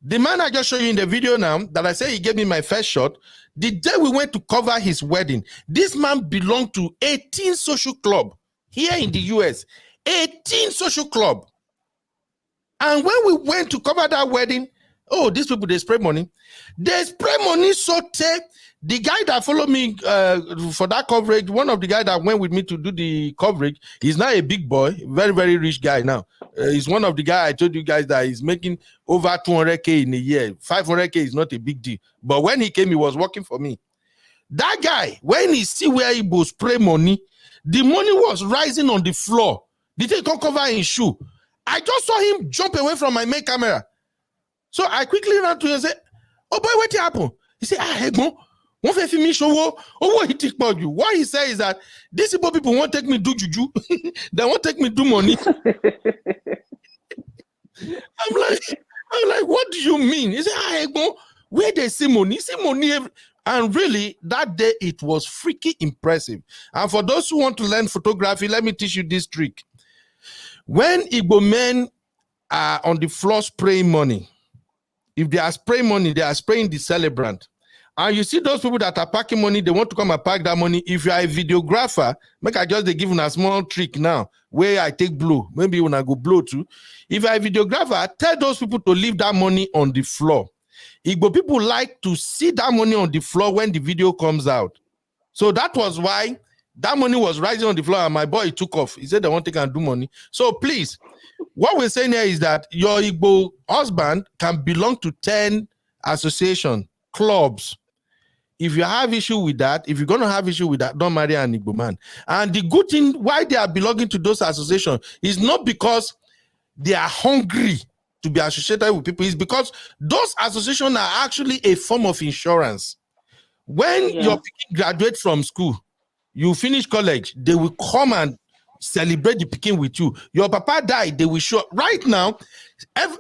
The man I just showed you in the video now, that I say he gave me my first shot, the day we went to cover his wedding, this man belonged to 18 social club here in the US. 18 social club. And when we went to cover that wedding, oh, these people, they spray money. They spray money so tight. The guy that followed me for that coverage, one of the guys that went with me to do the coverage, he's now a big boy, very, very rich guy now. He's one of the guys I told you guys that he's making over 200K in a year. 500K is not a big deal. But when he came, he was working for me. That guy, when he see where he will spray money, the money was rising on the floor. Did he come cover his shoe? I just saw him jump away from my main camera. So I quickly ran to him and said, oh boy, what happened? He said, hey, go. What he says is that these Igbo people won't take me do juju. They won't take me do money. I'm like, what do you mean? He said, hey, go. Where they see money? See money and really, that day it was freaking impressive. And for those who want to learn photography, let me teach you this trick. When Igbo men are on the floor spraying money, if they are spraying money, they are spraying the celebrant. And you see those people that are packing money, they want to come and pack that money. If you are a videographer, make I just give a small trick now where I take blow. Maybe when I go blow too. If you are a videographer, tell those people to leave that money on the floor. Igbo people like to see that money on the floor when the video comes out. So that was why that money was rising on the floor and my boy took off. He said they want to take and do money. So please, what we're saying here is that your Igbo husband can belong to 10 association clubs. If you have issue with that, if you're going to have issue with that, don't marry an Igbo man. And the good thing why they are belonging to those associations is not because they are hungry to be associated with people, is because those associations are actually a form of insurance. When your Pikin graduate from school, you finish college, they will come and celebrate the Pikin with you. Your papa died, they will show. Right now,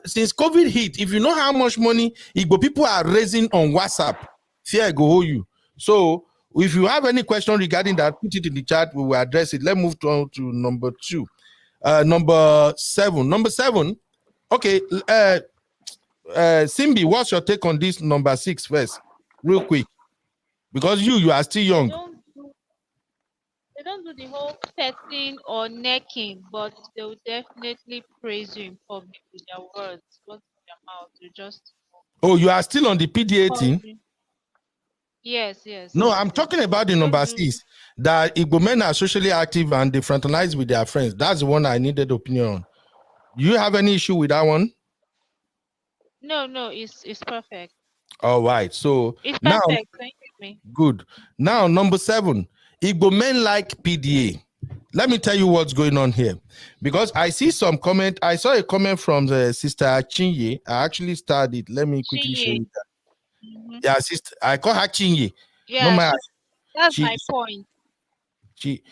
since COVID hit, if you know how much money Igbo people are raising on WhatsApp, fear go hold you. So if you have any question regarding that, put it in the chat, we will address it. Let's move on to number 2. Number 7. Number 7. Okay, Simbi, what's your take on this number 6 first? Real quick. Because you are still young. They don't do the whole petting or necking, but they will definitely praise you in public with their words, not with their mouth. You just. Oh, you are still on the PDA thing? Yes. No, I'm talking about the number 6. That Igbo men are socially active and they fraternize with their friends. That's the one I needed opinion on. Do you have any issue with that one? No, it's perfect. All right. So it's now, perfect. Thank you. Good. Now, number 7. Igbo men like PDA. Let me tell you what's going on here. Because I see some comment. I saw a comment from the sister Chinye. I actually started it. Let me quickly show you that. Yeah, sister. I call her Chinye. Yeah, no, that's my point. She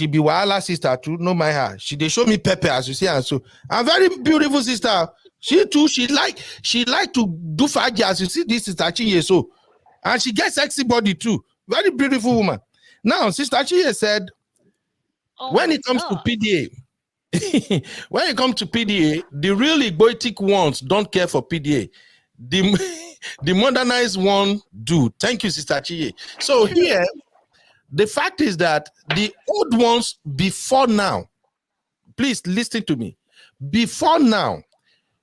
be Wahala sister too. No my her. She they show me pepper as you see, and so I'm very beautiful sister. She too. She like to do faji as you see. This sister Chinye so, and she gets sexy body too. Very beautiful woman. Now, Sister Chiye said, when it comes to PDA, when it comes to PDA, the real egoic ones don't care for PDA. The, the modernized one do. Thank you, Sister Chiye. So here, the fact is that the old ones before now, please listen to me. Before now,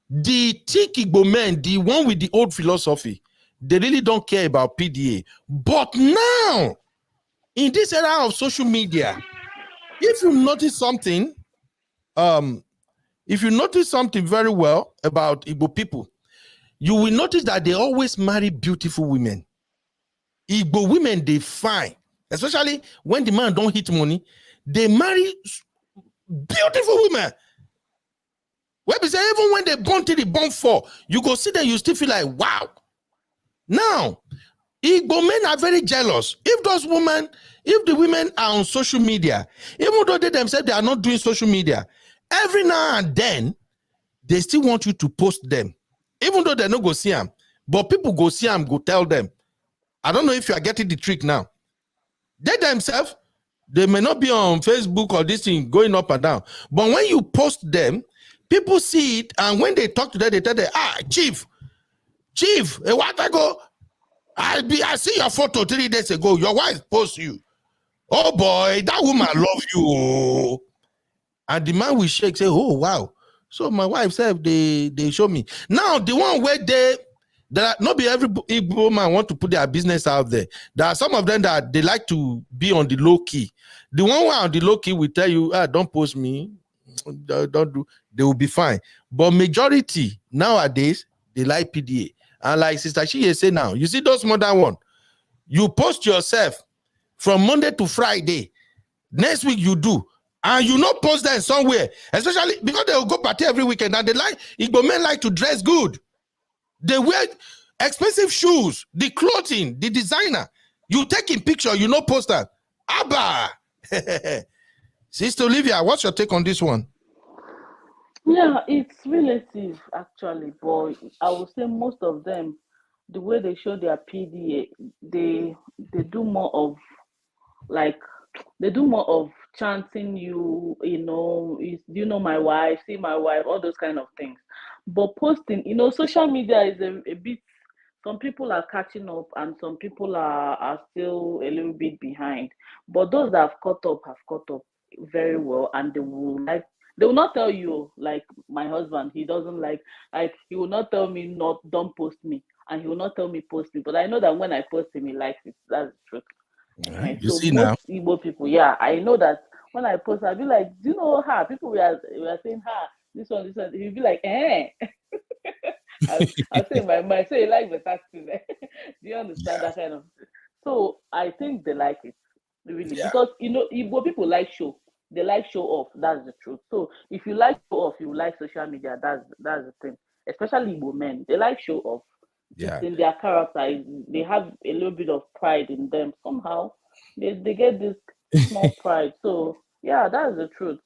the thick Igbo men, the one with the old philosophy, they really don't care about PDA. But now, in this era of social media, if you notice something, very well about Igbo people, you will notice that they always marry beautiful women. Igbo women, they fine, especially when the man don't hit money, they marry beautiful women. Where we say even when they born till the born for, you go see them, you still feel like wow. Now, Igbo men are very jealous. If the women are on social media, even though they themselves they are not doing social media, every now and then they still want you to post them, even though they no go see them. But people go see them, go tell them. I don't know if you are getting the trick now. They themselves, they may not be on Facebook or this thing going up and down, but when you post them, people see it, and when they talk to them, they tell them, Chief, a while ago, I see your photo 3 days ago. Your wife post you. Oh boy, that woman love you. And the man will shake, say, oh wow. So my wife said they show me. Now the one where not be every Igbo man want to put their business out there. There are some of them that they like to be on the low key. The one on the low key will tell you, don't post me. Don't do. They will be fine. But majority nowadays, they like PDA. And like Sister Chiye say now, you see those modern one, you post yourself from Monday to Friday. Next week you do. And you not post that somewhere, especially because they will go party every weekend. And Igbo men like to dress good. They wear expensive shoes, the clothing, the designer. You taking picture, you not post that. Abba! Sister Olivia, what's your take on this one? Yeah, it's relative actually, but I would say most of them, the way they show their PDA, they do more of like they do more of chanting you, do you know my wife, see my wife, all those kind of things. But posting, social media is a bit, some people are catching up and some people are still a little bit behind. But those that have caught up very well, and they will not tell you, like my husband, he doesn't like he will not tell me not don't post me, and he will not tell me post me. But I know that when I post him, he likes it. That's the truth. You So see most now. Igbo people, yeah, I know that when I post, I'll be like, do you know her? People we are saying her, this one, this one. He'll be like, eh. I'll say in my mind, so you like the taxi. Do you understand that kind of? So I think they like it really Yeah. because Igbo people like show. They like show off. That's the truth. So if you like show off, you like social media. That's the thing. Especially Igbo men, they like show off. It's Yeah. in their character. They have a little bit of pride in them somehow. They get this small pride. So yeah, that's the truth.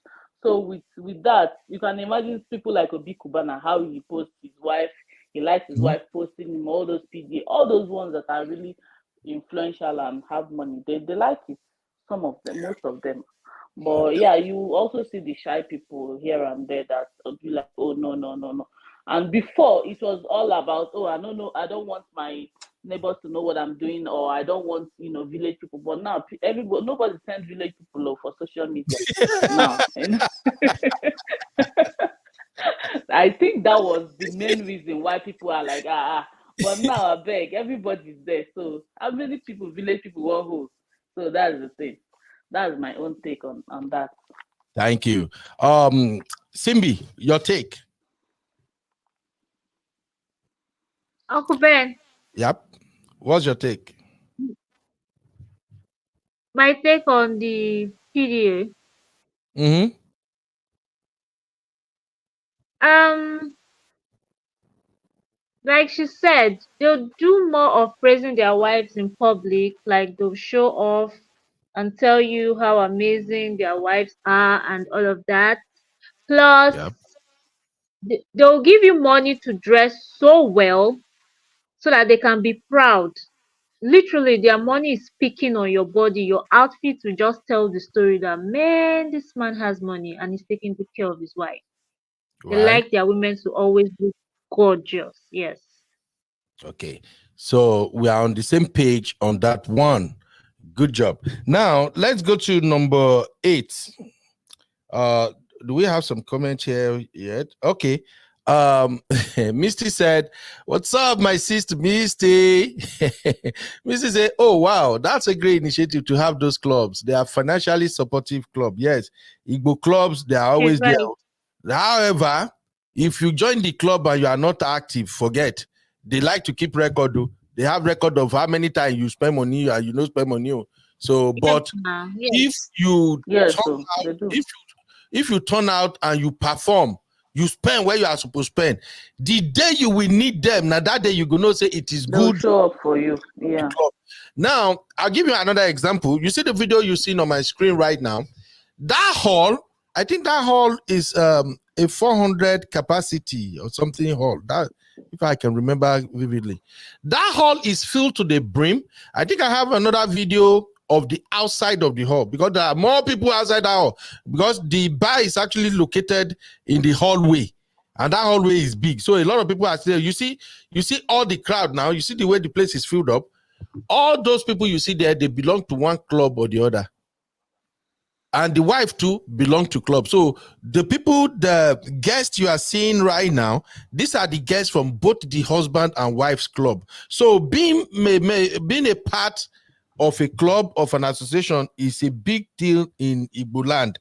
So with that, you can imagine people like Obi Kubana, how he posts his wife. He likes his wife posting him all those PG, all those ones that are really influential and have money. They like it. Some of them, most of them. But yeah, you also see the shy people here and there that will be like, oh no, no, no, no. And before it was all about, oh, I don't know, I don't want my neighbors to know what I'm doing, or I don't want village people. But now everybody, nobody sends village people for social media now. I think that was the main reason why people are like But now I beg, everybody's there. So how many people, village people, want who? So that's the thing. That's my own take on that. Thank you. Simbi, your take. Uncle Ben, Yep. What's your take? my take on the PDA. Mm-hmm. Um, like she said, they'll do more of praising their wives in public, like they'll show off and tell you how amazing their wives are and all of that. Plus, Yep. they'll give you money to dress so well so that they can be proud. literally their money is speaking on your body. Your outfit will just tell the story that, man, this man has money and he's taking good care of his wife. They right? like their women to always look gorgeous. Yes. Okay. So we are on the same page on that one. Good job. Now let's go to number 8. Do we have some comments here yet? Okay. Misty said, "What's up, my sister Misty?" Misty said, "Oh wow, that's a great initiative to have those clubs. They are financially supportive club. Yes, Igbo clubs, they are She's always there. right. However, if you join the club and you are not active, forget. They like to keep record. They have record of how many times you spend money and you don't spend money. So, Yes, but ma. Yes. if you Yes, turn so out, they do. if you turn out and you perform, you spend where you are supposed to spend. The day you will need them, now that day you gonna say it is They'll good. show up for you. Yeah. Now, I'll give you another example. You see the video you see on my screen right now. That hall, I think that hall is a 400 capacity or something hall. That, if I can remember vividly, that hall is filled to the brim. I think I have another video of the outside of the hall because there are more people outside that hall because the bar is actually located in the hallway. And that hallway is big. So a lot of people are still, you see all the crowd now. You see the way the place is filled up. All those people you see there, they belong to one club or the other. And the wife too belong to club. So the people, the guests you are seeing right now, these are the guests from both the husband and wife's club. So being a part of a club, of an association, is a big deal in Igbo land.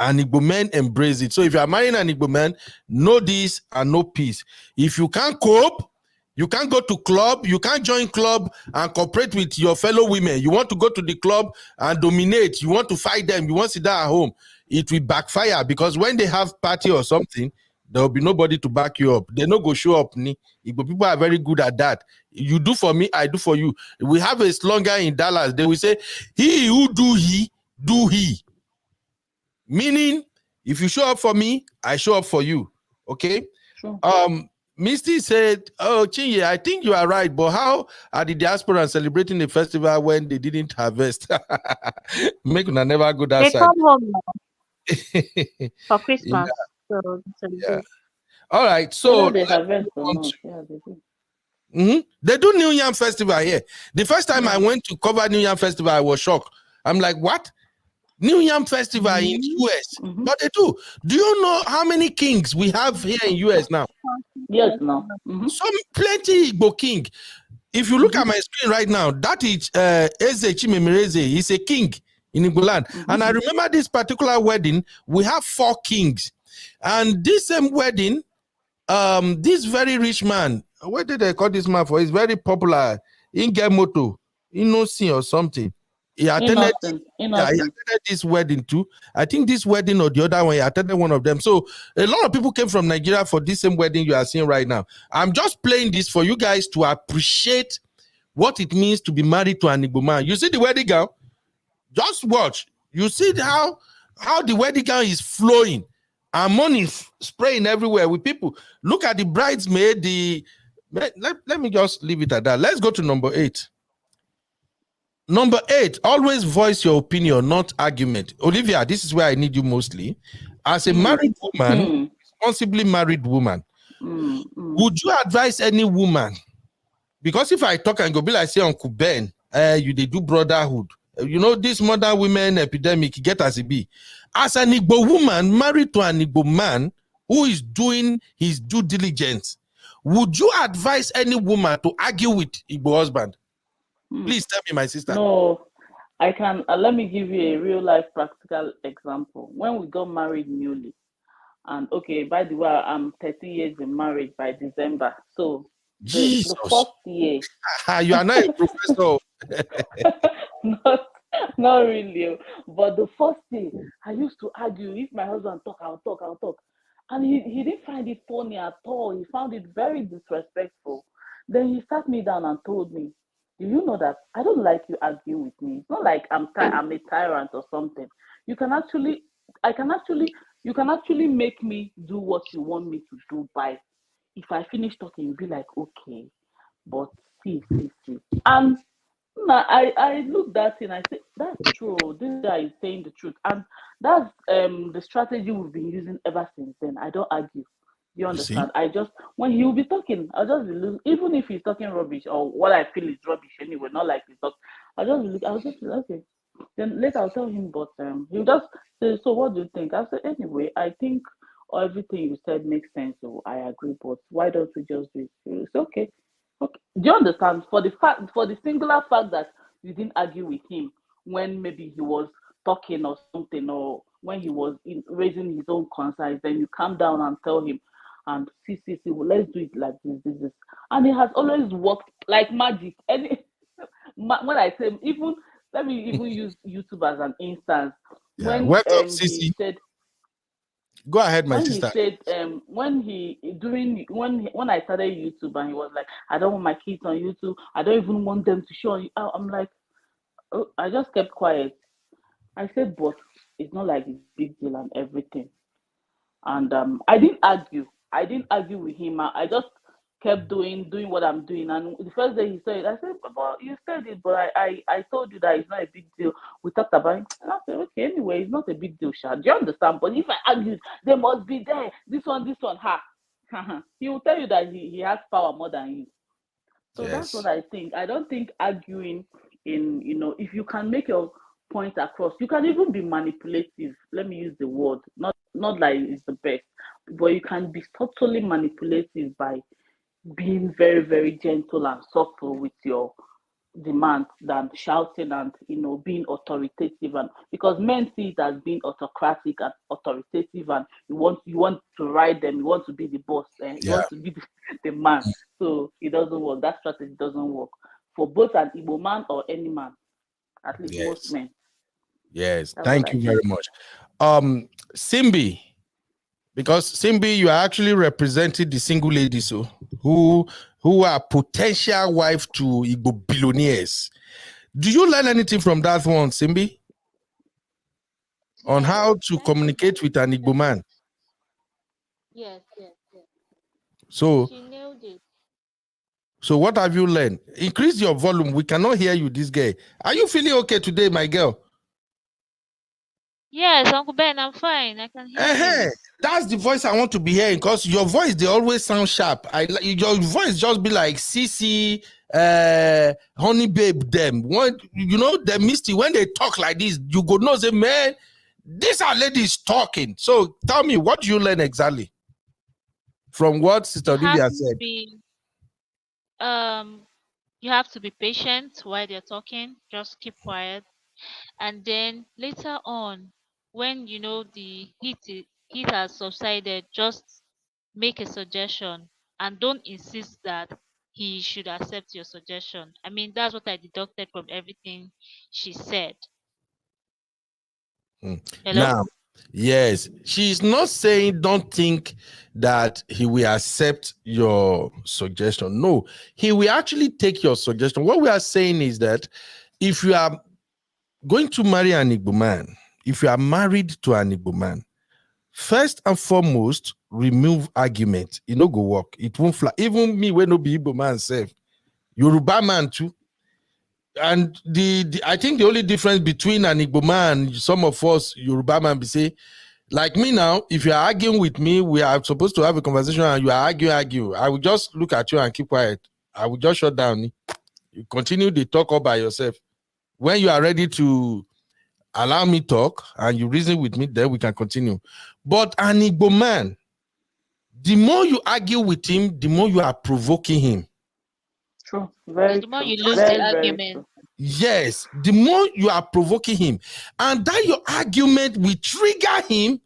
And Igbo men embrace it. So if you are marrying an Igbo man, know this and know peace. If you can't cope, you can't go to club, you can't join club and cooperate with your fellow women. You want to go to the club and dominate, you want to fight them, you want to sit down at home. It will backfire because when they have party or something, there will be nobody to back you up. They no go show up. Igbo people are very good at that. You do for me, I do for you. We have a slogan in Dallas. They will say, he who do he, do he. Meaning, if you show up for me, I show up for you. Okay? Sure. Misty said, "Oh, Chinye, I think you are right, but how are the diaspora celebrating the festival when they didn't harvest? Make una never go that They side." come home now for Yeah, Christmas. So yeah. All right, so Whether they harvest or not, yeah, they do. They do New Yam Festival here. The first time I went to cover New Yam Festival, I was shocked. I'm like, what? New Yam Festival in US? But they do. Do you know how many kings we have here in US now? Yes, no. Some plenty Igbo king. If you look at my screen right now, that is Eze Chimemereze. He's a king in Igbo land. And I remember this particular wedding, we have 4 kings. And this same wedding, this very rich man, what did they call this man for? He's very popular. Ingemoto, Innocent or something. He attended, he attended this wedding too. I think this wedding or the other one, he attended one of them. So a lot of people came from Nigeria for this same wedding you are seeing right now. I'm just playing this for you guys to appreciate what it means to be married to an Igbo man. You see the wedding gown? Just watch. You see how the wedding gown is flowing and money spraying everywhere with people. Look at the bridesmaid. Let me just leave it at that. Let's go to number 8. Number 8, always voice your opinion, not argument. Olivia, this is where I need you mostly. As a married woman, responsibly married woman, would you advise any woman? Because if I talk and go be like, say, Uncle Ben, they do brotherhood. You know, this modern women epidemic, get as it be. As an Igbo woman married to an Igbo man who is doing his due diligence, would you advise any woman to argue with Igbo husband? Please tell me, my sister. No, I can. Let me give you a real life practical example. When we got married newly, and okay, by the way, I'm 30 years in marriage by December. So the first year. You are not a professor. not really. But the first day, I used to argue. If my husband talk, I'll talk. And he didn't find it funny at all. He found it very disrespectful. Then he sat me down and told me, do you know that I don't like you arguing with me? It's not like I'm a tyrant or something. You can actually make me do what you want me to do by, if I finish talking, you'll be like, okay, but see. And No, I looked at it and I said, that's true. This guy is saying the truth. And that's the strategy we've been using ever since then. I don't argue. You You see? understand? I just, when he will be talking, I'll just be even if he's talking rubbish or what I feel is rubbish anyway, not like he's talk. I'll just be like, okay. Then later I'll tell him, but he'll just say, so what do you think? I said, anyway, I think everything you said makes sense. So I agree, but why don't we just do it? It's okay. Okay. Do you understand? For the singular fact that you didn't argue with him when maybe he was talking or something, or when he was raising his own concerns, then you calm down and tell him, and see, well, let's do it like this, and it has always worked like magic. When I say even, let me even use YouTube as an instance. Yeah. When Welcome, he Sissy. said Go ahead, my when sister. he said when I started YouTube and he was like, I don't want my kids on YouTube, I don't even want them to show on you. I'm like, oh, I just kept quiet. I said, but it's not like it's a big deal and everything. And I didn't argue with him. I just kept doing what I'm doing. And the first day he said it, I said, but you said it, but I told you that it's not a big deal. We talked about it. And I said, okay, anyway, it's not a big deal, Sha. Do you understand? But if I argue, they must be there. This one, ha. He will tell you that he has power more than you. So that's Yes. what I think. I don't think arguing if you can make your point across, you can even be manipulative. Let me use the word, not like it's the best, but you can be totally manipulative by being very, very gentle and subtle with your demands than shouting and being authoritative, and because men see it as being autocratic and authoritative, and you want to ride them, you want to be the boss, and you Yeah. want to be the man. So it doesn't work. That strategy doesn't work for both an Igbo man or any man, at least most Yes. men. Yes. That's Thank what I you think. very much. Simbi, because Simbi, you are actually representing the single ladies who are potential wife to Igbo billionaires. Do you learn anything from that one, Simbi? On Yes, how to thank you communicate very with an Igbo man? Yes. So, She nailed it. so what have you learned? Increase your volume. We cannot hear you, this guy. Are you feeling okay today, my girl? Yes, Uncle Ben, I'm fine. I can hear you. That's the voice I want to be hearing, because your voice, they always sound sharp. Your voice just be like CC, honey babe, them. When the Misty, when they talk like this, you go know, say, man, these are ladies talking. So tell me, what do you learn exactly from what Sister You have Olivia to said? be you have to be patient while they're talking. Just keep quiet. And then later on, when the heat has subsided, just make a suggestion and don't insist that he should accept your suggestion. I mean, that's what I deducted from everything she said. Hello? Now, yes, she's not saying don't think that he will accept your suggestion. No, he will actually take your suggestion. What we are saying is that if you are going to marry an Igbo man, if you are married to an Igbo man, first and foremost, remove argument. It no go work. It won't fly. Even me, when no be Igbo man self, Yoruba man too. And I think the only difference between an Igbo man, some of us Yoruba man be say, like me now, if you are arguing with me, we are supposed to have a conversation and you are argue. I will just look at you and keep quiet. I will just shut down. You continue the talk all by yourself. When you are ready to allow me talk and you reason with me, then we can continue. But an Igbo man, the more you argue with him, the more you are provoking him. True. Very The more true. you lose Very, the very argument. true. Yes, the more you are provoking him, and that your argument will trigger him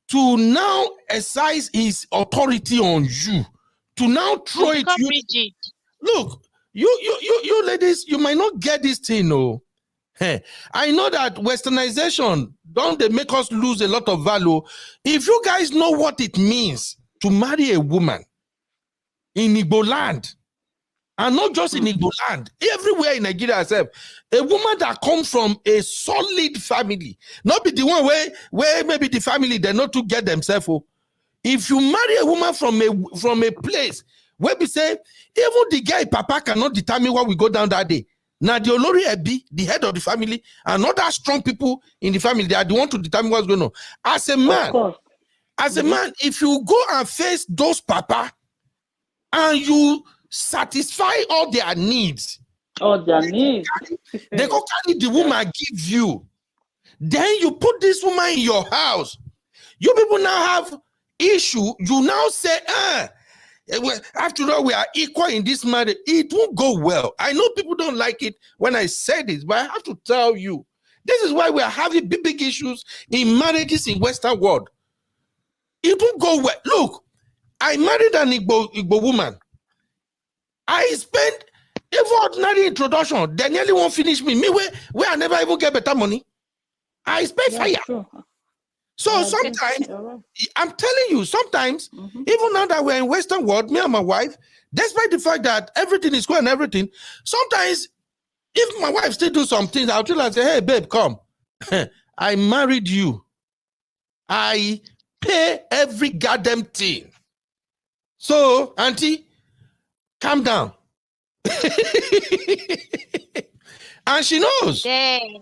to now exercise his authority on you, to now throw it. Become rigid. Look, you ladies, you might not get this thing, no. Hey, I know that westernization don't they make us lose a lot of value. If you guys know what it means to marry a woman in Igbo land, and not just in Igbo land, everywhere in Nigeria itself, a woman that comes from a solid family, not be the one where maybe the family they not to get themselves. If you marry a woman from a place where we say even the guy papa cannot determine what we go down that day, Now the Olori Ebi, the head of the family, and other strong people in the family, they are the one to determine what's going on. As a man, if you go and face those papa and you satisfy all their needs, they go carry the woman give you. Then you put this woman in your house. You people now have issue. You now say, after all, we are equal in this marriage. It won't go well. I know people don't like it when I say this, but I have to tell you, this is why we are having big issues in marriages in Western world. It won't go well. Look, I married an Igbo woman. I spent even ordinary introduction. They nearly won't finish me. Me where I never even get better money. I spend fire. True. So sometimes, I'm telling you, sometimes, even now that we're in Western world, me and my wife, despite the fact that everything is cool and everything, sometimes, if my wife still do some things, I'll tell her and say, hey, babe, come. I married you. I pay every goddamn thing. So, auntie, calm down. And she knows. Dang.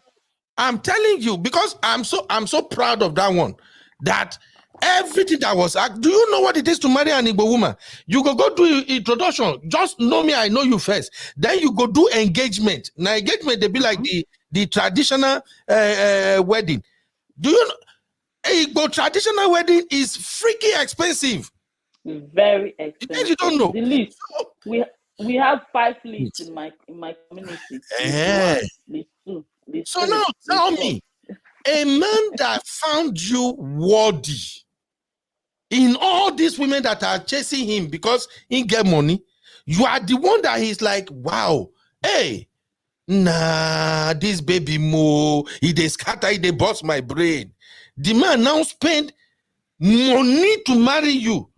I'm telling you, because I'm so proud of that one. That everything that was, do you know what it is to marry an Igbo woman? You go do introduction. Just know me, I know you first. Then you go do engagement. Now engagement, they be like the traditional wedding. Do you know? Igbo traditional wedding is freaking expensive. Very expensive. You don't know. The list. We have 5 lists in my community. List 2. So now tell me, a man that found you worthy in all these women that are chasing him because he get money, you are the one that he's like, wow, hey, nah, this baby mo, he dey scatter, he dey bust my brain. The man now spend money to marry you.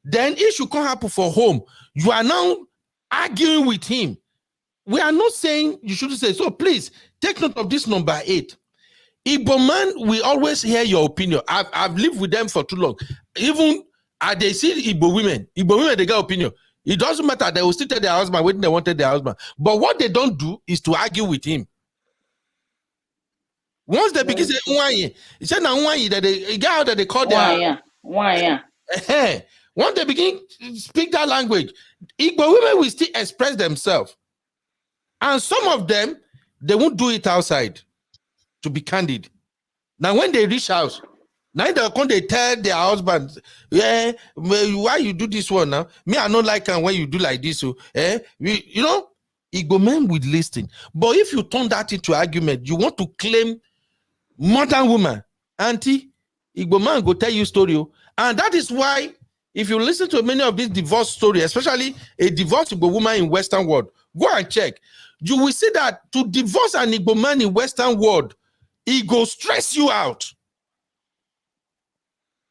Then it should come happen for home. You are now arguing with him. We are not saying you shouldn't say, so please take note of this number 8. Igbo man, we always hear your opinion. I've lived with them for too long. Even they see Igbo women, they get opinion. It doesn't matter. They will still tell their husband when they wanted their husband. But what they don't do is to argue with him. Once they begin to say, he said, now, that they get out that they call their. Once they begin to speak that language, Igbo women will still express themselves. And some of them, they won't do it outside, to be candid. Now, when they reach house, now they tell their husband, yeah, why you do this one now? Me, I don't like when you do like this. So, you know, Igbo men will listen. But if you turn that into argument, you want to claim modern woman, auntie, Igbo man go tell you story. And that is why, if you listen to many of these divorce stories, especially a divorced Igbo woman in Western world, go and check. You will see that to divorce an Igbo man in Western world, it go stress you out.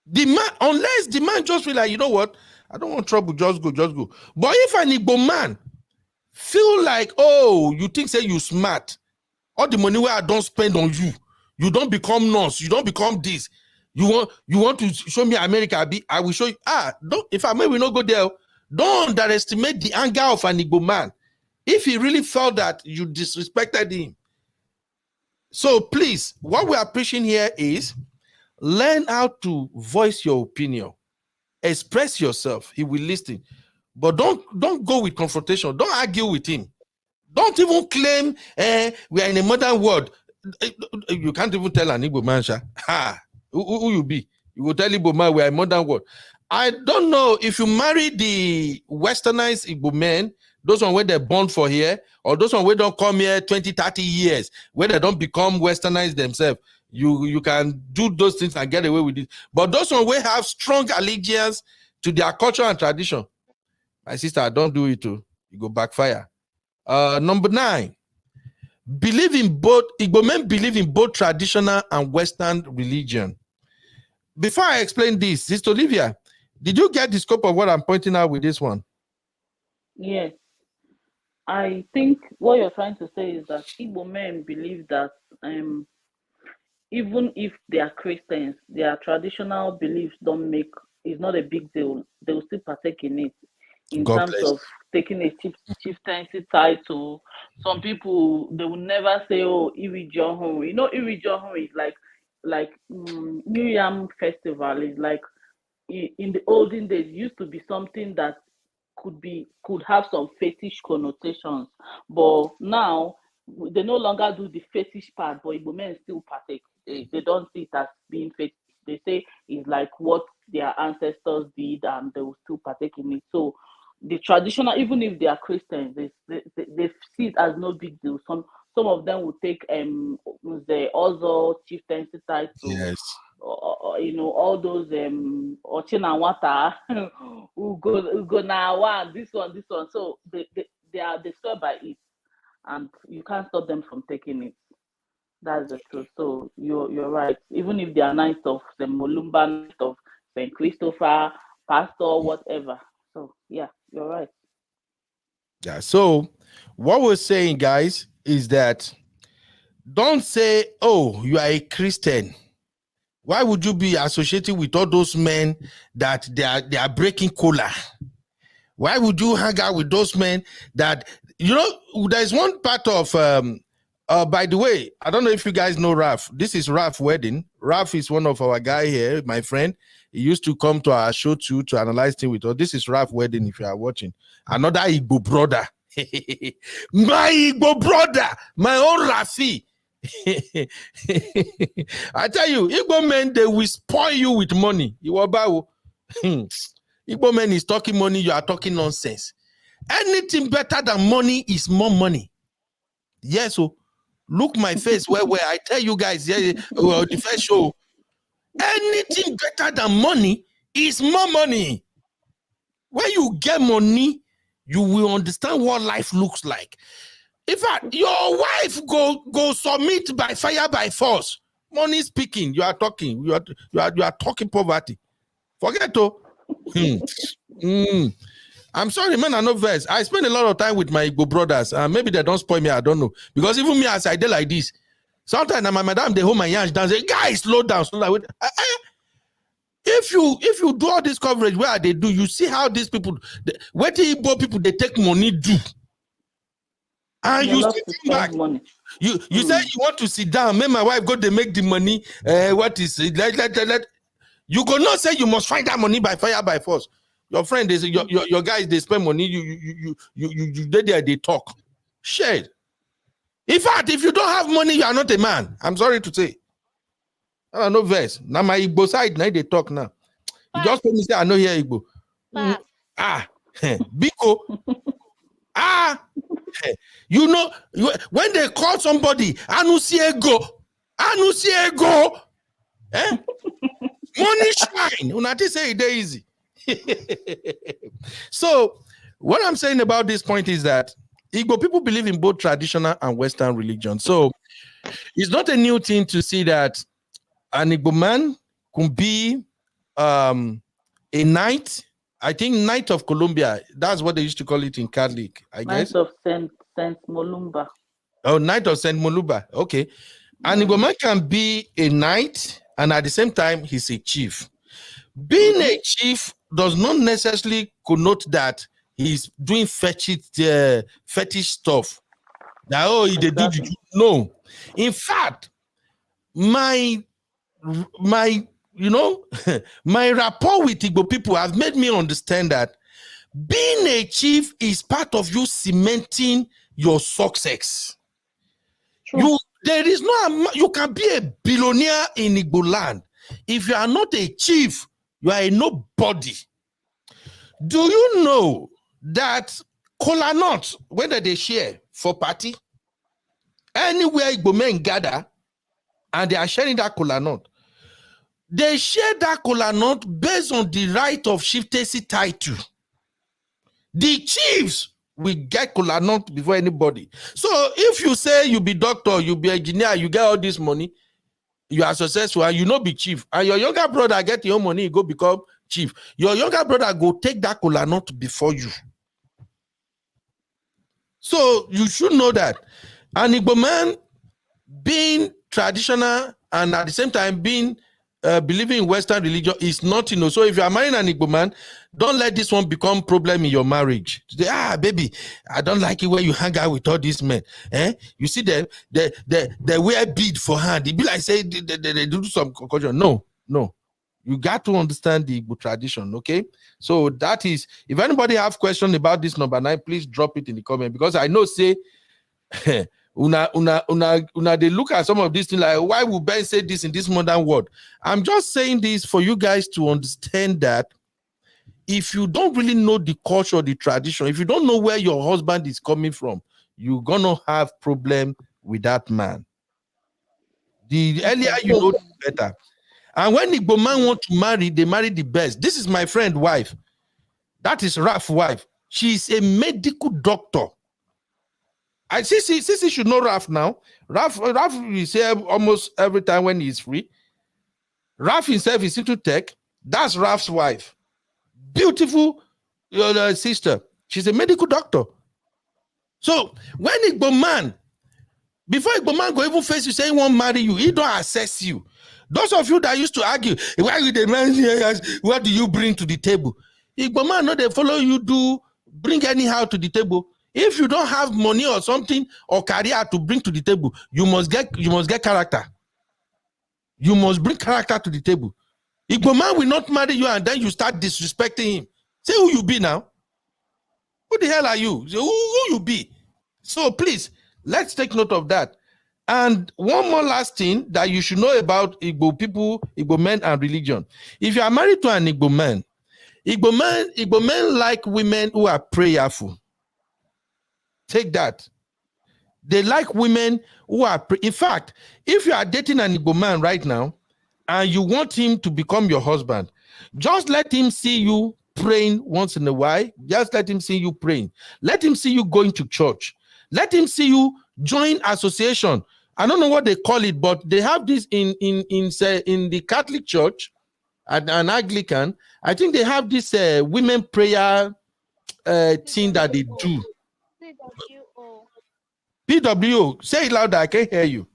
The man, unless the man just feel like, you know what, I don't want trouble, just go. But if an Igbo man feel like, oh, you think say you smart, all the money where I don't spend on you, you don't become nurse, you don't become this. You want to show me America? I will show you. If I may, we not go there. Don't underestimate the anger of an Igbo man. If he really felt that you disrespected him. So please, what we are preaching here is learn how to voice your opinion. Express yourself. He will listen. But don't go with confrontation. Don't argue with him. Don't even claim we are in a modern world. You can't even tell an Igbo man, who you be? You will tell Igbo man we are in a modern world. I don't know if you marry the westernized Igbo men, those ones where they're born for here, or those ones where don't come here 20, 30 years, where they don't become westernized themselves. You can do those things and get away with it. But those ones where have strong allegiance to their culture and tradition, my sister, don't do it too. You go backfire. Number 9, Igbo men believe in both traditional and Western religion. Before I explain this, Sister Olivia, did you get the scope of what I'm pointing out with this one? Yes. I think what you're trying to say is that Igbo men believe that even if they are Christians, their traditional beliefs is not a big deal. They will still partake in it in terms of taking a chieftaincy title. Some people, they will never say, "Oh, Iri Johun." You know, Iri Johun is like New Yam Festival is like in the olden days used to be something that could have some fetish connotations, but now they no longer do the fetish part, but Igbo men still partake. They don't see it as being fetish. They say it's like what their ancestors did, and they will still partake in it. So the traditional, even if they are Christians, they see it as no big deal. Some of them will take the Ozo chieftaincy title, Yes. you know, all those Ochinawata, Ugonawa, this one. So they swear by it, and you can't stop them from taking it. That's the truth. So you're right. Even if they are knights of the Molumba, knight of Saint Christopher, pastor, whatever. So yeah, you're right. Yeah. So what we're saying, guys, is that don't say, "Oh, you are a Christian." Why would you be associated with all those men that they are breaking cola? Why would you hang out with those men that, you know, there's one part of by the way, I don't know if you guys know Raf. This is Raf Wedding. Raf is one of our guy here, my friend. He used to come to our show too to analyze things with us. This is Raf Wedding, if you are watching. Another Igbo brother. My Igbo brother, my own Rafi. I tell you, Igbo men, they will spoil you with money. Igbo men is talking money, you are talking nonsense. Anything better than money is more money. Yes, so look my face where I tell you guys, yeah, well, the first show, anything better than money is more money. When you get money, you will understand what life looks like. In fact, your wife go submit by fire by force. Money speaking, you are talking, you are talking poverty. Forget to. I'm sorry, man, I know verse. I spend a lot of time with my Igbo brothers. Maybe they don't spoil me, I don't know. Because even me, as I did like this, sometimes my madam, they hold my hands down, say, "Guys, slow down, slow down." If you do all this coverage, where they do, you see how these people, where the Igbo people, they take money do. And They you love still to come back. spend money. You say you want to sit down, make my wife go, they make the money. What is it? Let. You go not say you must find that money by fire by force. Your friend is your guys, they spend money. You they talk. Shit. In fact, if you don't have money, you are not a man. I'm sorry to say. I don't know verse. Now my Igbo side, now they talk now. You just told me say I know here Igbo. Biko. You know, when they call somebody Anusiego, money shine. Una say it easy. So what I'm saying about this point is that Igbo people believe in both traditional and Western religion. So it's not a new thing to see that an Igbo man could be a knight. I think Knight of Columbia. That's what they used to call it in Catholic, I guess. Knight of Saint Molumba. Oh, Knight of Saint Molumba. Okay. An Igbo man can be a knight and at the same time he's a chief. Being a chief does not necessarily connote that he's doing fetish stuff. That, oh, he did. No. In fact, my you know, my rapport with Igbo people has made me understand that being a chief is part of you cementing your success. True. There is no, you can be a billionaire in Igbo land. If you are not a chief, you are a nobody. Do you know that kola nut, whether they share for party, anywhere Igbo men gather and they are sharing that kola nut, they share that kola nut based on the right of chieftaincy title. The chiefs will get kola nut before anybody. So if you say you be doctor, you be engineer, you get all this money, you are successful and you not be chief, and your younger brother get your money, you go become chief. Your younger brother go take that kola nut before you. So you should know that an Igbo man being traditional and at the same time being believing in Western religion is not, so if you are marrying an Igbo man, don't let this one become problem in your marriage. Say, baby, I don't like it when you hang out with all these men. You see them, they wear bead for hand. It be like say they do some concoction. No. You got to understand the Igbo tradition, okay? So that is, if anybody have question about this number 9, please drop it in the comment, because I know say they look at some of these things like, why would Ben say this in this modern world? I'm just saying this for you guys to understand that if you don't really know the culture, the tradition, if you don't know where your husband is coming from, you're gonna have problem with that man. The earlier you know, the better. And when Igbo man want to marry, they marry the best. This is my friend's wife. That is Raf's wife. She's a medical doctor. I see should know Raf now. Raf is here almost every time when he's free. Raf himself is into tech. That's Raf's wife. Beautiful sister. She's a medical doctor. So when Igbo man, before Igbo man go even face you, say he won't marry you, he don't assess you. Those of you that used to argue, why would the man here? What do you bring to the table? Igbo man, no, they follow you bring anyhow to the table. If you don't have money or something or career to bring to the table, you must get character. You must bring character to the table. Igbo man will not marry you and then you start disrespecting him. Say who you be now. Who the hell are you? Say, who you be? So please, let's take note of that. And one more last thing that you should know about Igbo people, Igbo men and religion. If you are married to an Igbo men like women who are prayerful. Take that. They like women who are, in fact, if you are dating an Igbo man right now and you want him to become your husband, just let him see you praying once in a while. Just let him see you praying. Let him see you going to church. Let him see you join association. I don't know what they call it, but they have this in the Catholic Church and Anglican. I think they have this women prayer thing that they do. PWO. Say it louder. I can't hear you.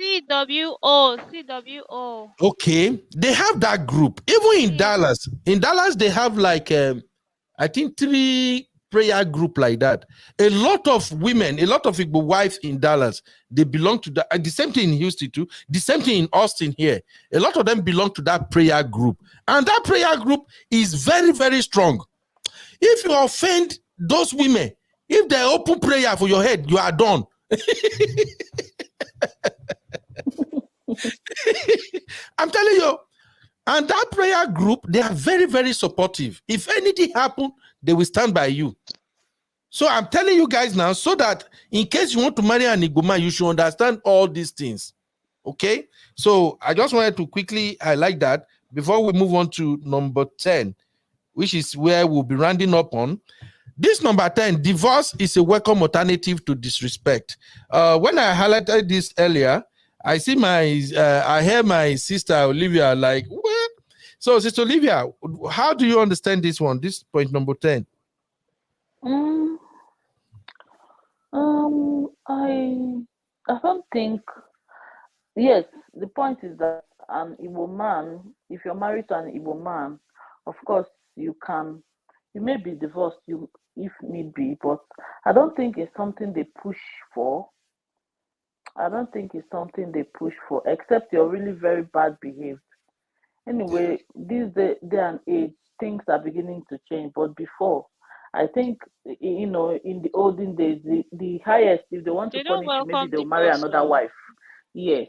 CWO. Okay. They have that group. Even in Dallas. In Dallas, they have like, I think 3 prayer group like that. A lot of women, a lot of Igbo wives in Dallas, they belong to that. And the same thing in Houston too. The same thing in Austin here. A lot of them belong to that prayer group. And that prayer group is very, very strong. If you offend those women, if they open prayer for your head, you are done. I'm telling you. And that prayer group, they are very, very supportive. If anything happens, they will stand by you. So I'm telling you guys now, so that in case you want to marry an Igbo man, you should understand all these things. Okay? So I just wanted to quickly highlight that before we move on to number 10, which is where we'll be rounding up on. This number 10, divorce is a welcome alternative to disrespect. When I highlighted this earlier, I hear my sister Olivia like, what? So, Sister Olivia, how do you understand this one? This point number 10. I don't think. Yes, the point is that an Igbo man, if you're married to an Igbo man, of course you may be divorced, if need be, but I don't think it's something they push for. I don't think it's something they push for, except you're really very bad behaved. Anyway, this day and age, things are beginning to change. But before, I think, in the olden days, the highest, if they want to punish you, maybe they'll marry another wife. Yes.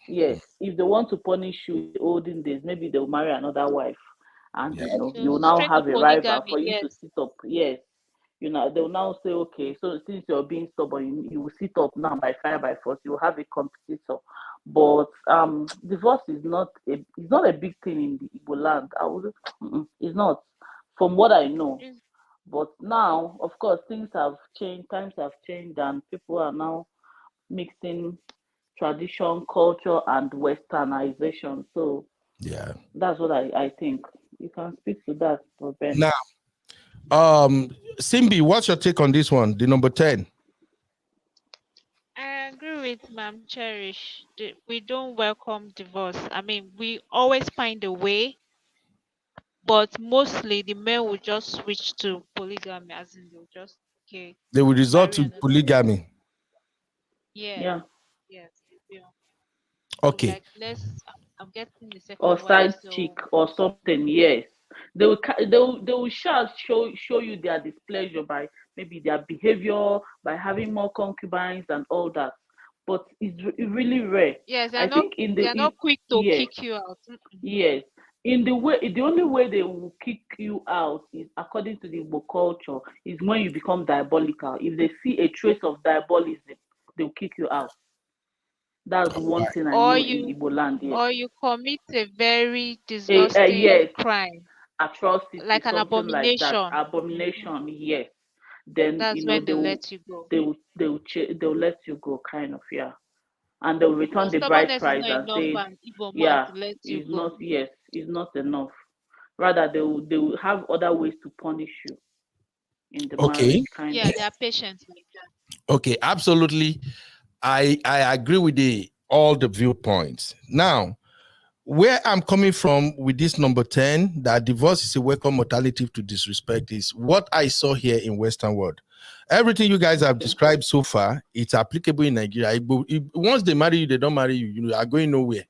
If they want to punish you in the olden days, maybe they'll marry another wife. And, you'll now have a rival for you to sit up. Yes. They'll now say, okay, so since you're being stubborn, you will sit up now by fire by force. You will have a competitor. But divorce is not a big thing in the Igbo land. It's not, from what I know. But now, of course, things have changed. Times have changed, and people are now mixing tradition, culture, and westernization. So yeah, that's what I think. You can speak to that, Ben. Now, Simbi, what's your take on this one, the number 10? I agree with Ma'am Cherish. We don't welcome divorce. I mean, we always find a way, but mostly the men will just switch to polygamy, as in they'll just okay They will resort marry to another woman. polygamy. Yes, Yeah. yes, they will. They'll be Okay. like, let's. I'm getting the Or second wife, side chick so or something. Yes, they will show you their displeasure by maybe their behavior, by having more concubines and all that. But it's really rare. yes, I think they are not quick to yes, kick you out. Mm-mm. yes, the only way they will kick you out is according to the Igbo culture is when you become diabolical. If they see a trace of diabolism, they'll kick you out. That's one thing I Or know in you, Igbo land. Yes. or you commit a very disgusting Yes, crime, atrocity, like an something like that, abomination. Hmm. abomination. Yes, then That's when they let you go. they'll let you go, kind of, yeah, and they'll Your return the bride stubbornness is price not and enough say, for an Igbo man yeah, to let you is go. not, yes, is not enough. Rather, they will have other ways to punish you in the marriage, Okay. kind Yeah, of. they are patient like that. Okay. Absolutely. I agree with the all the viewpoints. Now, where I'm coming from with this number 10, that divorce is a welcome alternative to disrespect, is what I saw here in Western world. Everything you guys have Okay. described so far, it's applicable in Nigeria. Once they marry you, they don't marry you, you are going nowhere.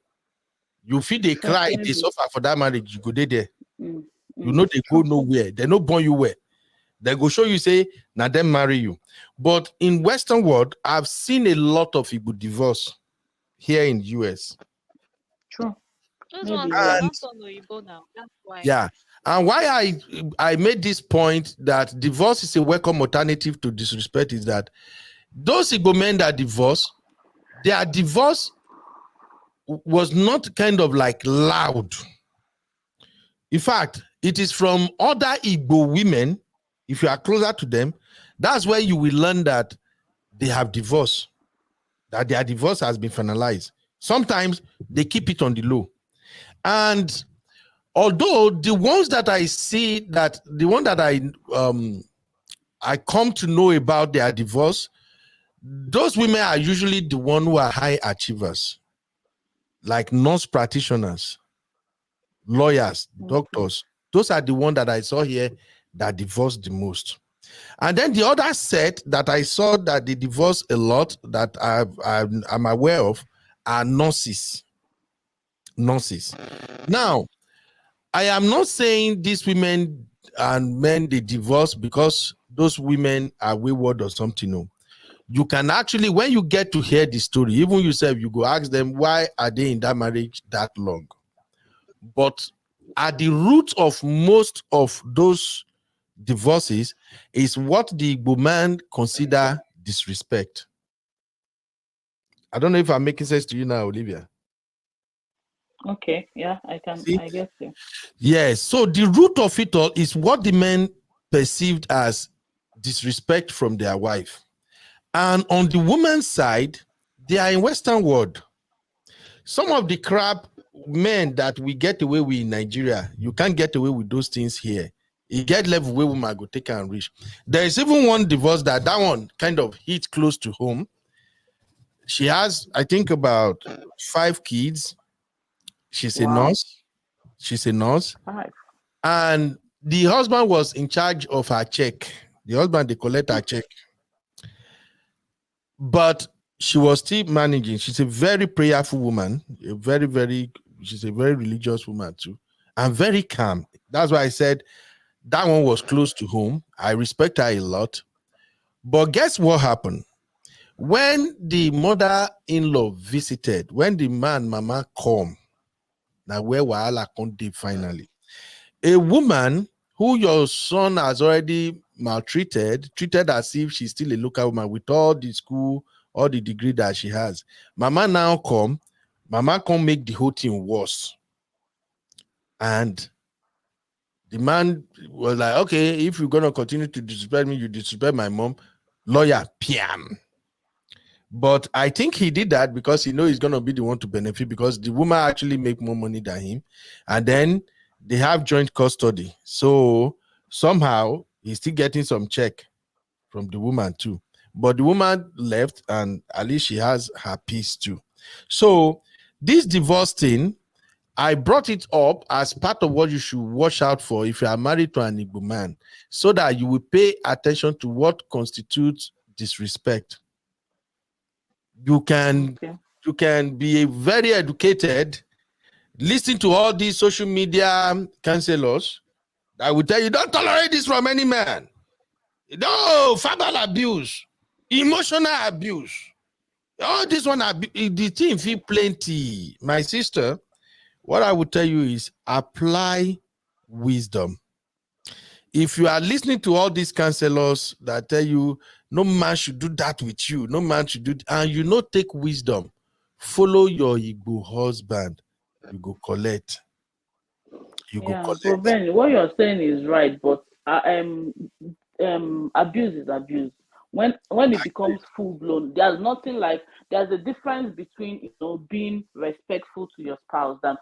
You feel they True, cry, they maybe. suffer for that marriage, you go there. Mm, You know they go true. nowhere. They no born you where. They go show you, say, now them marry you. But in Western world, I've seen a lot of Igbo divorce here in US. True. Those Maybe, ones they yeah. And don't turn Oyibo now. That's why. yeah. And why I made this point that divorce is a welcome alternative to disrespect is that those Igbo men that divorce, their divorce was not kind of like loud. In fact, it is from other Igbo women. If you are closer to them, that's where you will learn that they have divorced, that their divorce has been finalized. Sometimes they keep it on the low. And although the ones that I see, that the one that I come to know about their divorce, those women are usually the one who are high achievers, like nurse practitioners, lawyers, Okay. doctors. Those are the one that I saw here that divorced the most. And then the other set that I saw that they divorce a lot, that I'm aware of, are nurses. Nurses. Now, I am not saying these women and men they divorce because those women are wayward or something. No. You can actually, when you get to hear the story, even yourself, you go ask them why are they in that marriage that long. But at the root of most of those divorces is what the Igbo man consider disrespect. I don't know if I'm making sense to you now, Olivia. Okay. Yeah, See? I get you. Yes. So the root of it all is what the men perceived as disrespect from their wife. And on the woman's side, they are in Western world. Some of the crap men that we get away with in Nigeria, you can't get away with those things here. You get level where woman go take and reach. There is even one divorce that one kind of hit close to home. She has, I think, about 5 kids. She's a Wow. nurse. She's a nurse. 5. And the husband was in charge of her check. The husband, they collect her check. But she was still managing. She's a very prayerful woman, she's a very religious woman too, and very calm. That's why I said that one was close to home. I respect her a lot. But guess what happened? When the mother-in-law visited, when the man, mama come, now where Wahala come dey finally. A woman who your son has already maltreated, treated as if she's still a local woman with all the school, all the degree that she has. Mama come make the whole thing worse. And the man was like, okay, if you're gonna continue to disrespect me, you disrespect my mom. Lawyer, Piam. But I think he did that because he knows he's gonna be the one to benefit, because the woman actually make more money than him. And then they have joint custody. So somehow he's still getting some check from the woman too. But the woman left, and at least she has her peace too. So this divorce thing, I brought it up as part of what you should watch out for if you are married to an Igbo man, so that you will pay attention to what constitutes disrespect. You can be very educated, listen to all these social media counselors that will tell you, don't tolerate this from any man. No, verbal abuse, emotional abuse. All this one, the thing feel plenty. My sister, what I would tell you is apply wisdom. If you are listening to all these counselors that tell you no man should do that with you, no man should do, and you not take wisdom, follow your Igbo husband, you go collect. You go Yeah, but collect. Ben, what you're saying is right, but abuse is abuse. When it becomes full blown, there's a difference between being respectful to your spouse than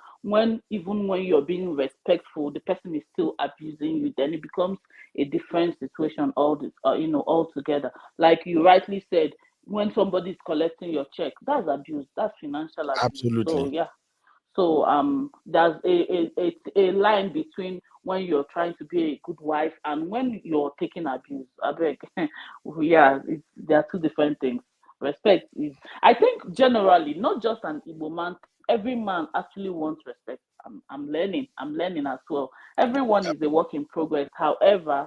even when you're being respectful, the person is still abusing you. Then it becomes a different situation altogether. Like you rightly said, when somebody's collecting your check, that's abuse. That's financial abuse. So Absolutely. yeah. So there's a line between when you're trying to be a good wife and when you're taking abuse. I beg. Yeah, there are two different things. Respect is, I think, generally not just an Igbo man. Every man actually wants respect. I'm learning. I'm learning as well. Everyone is a work in progress. However,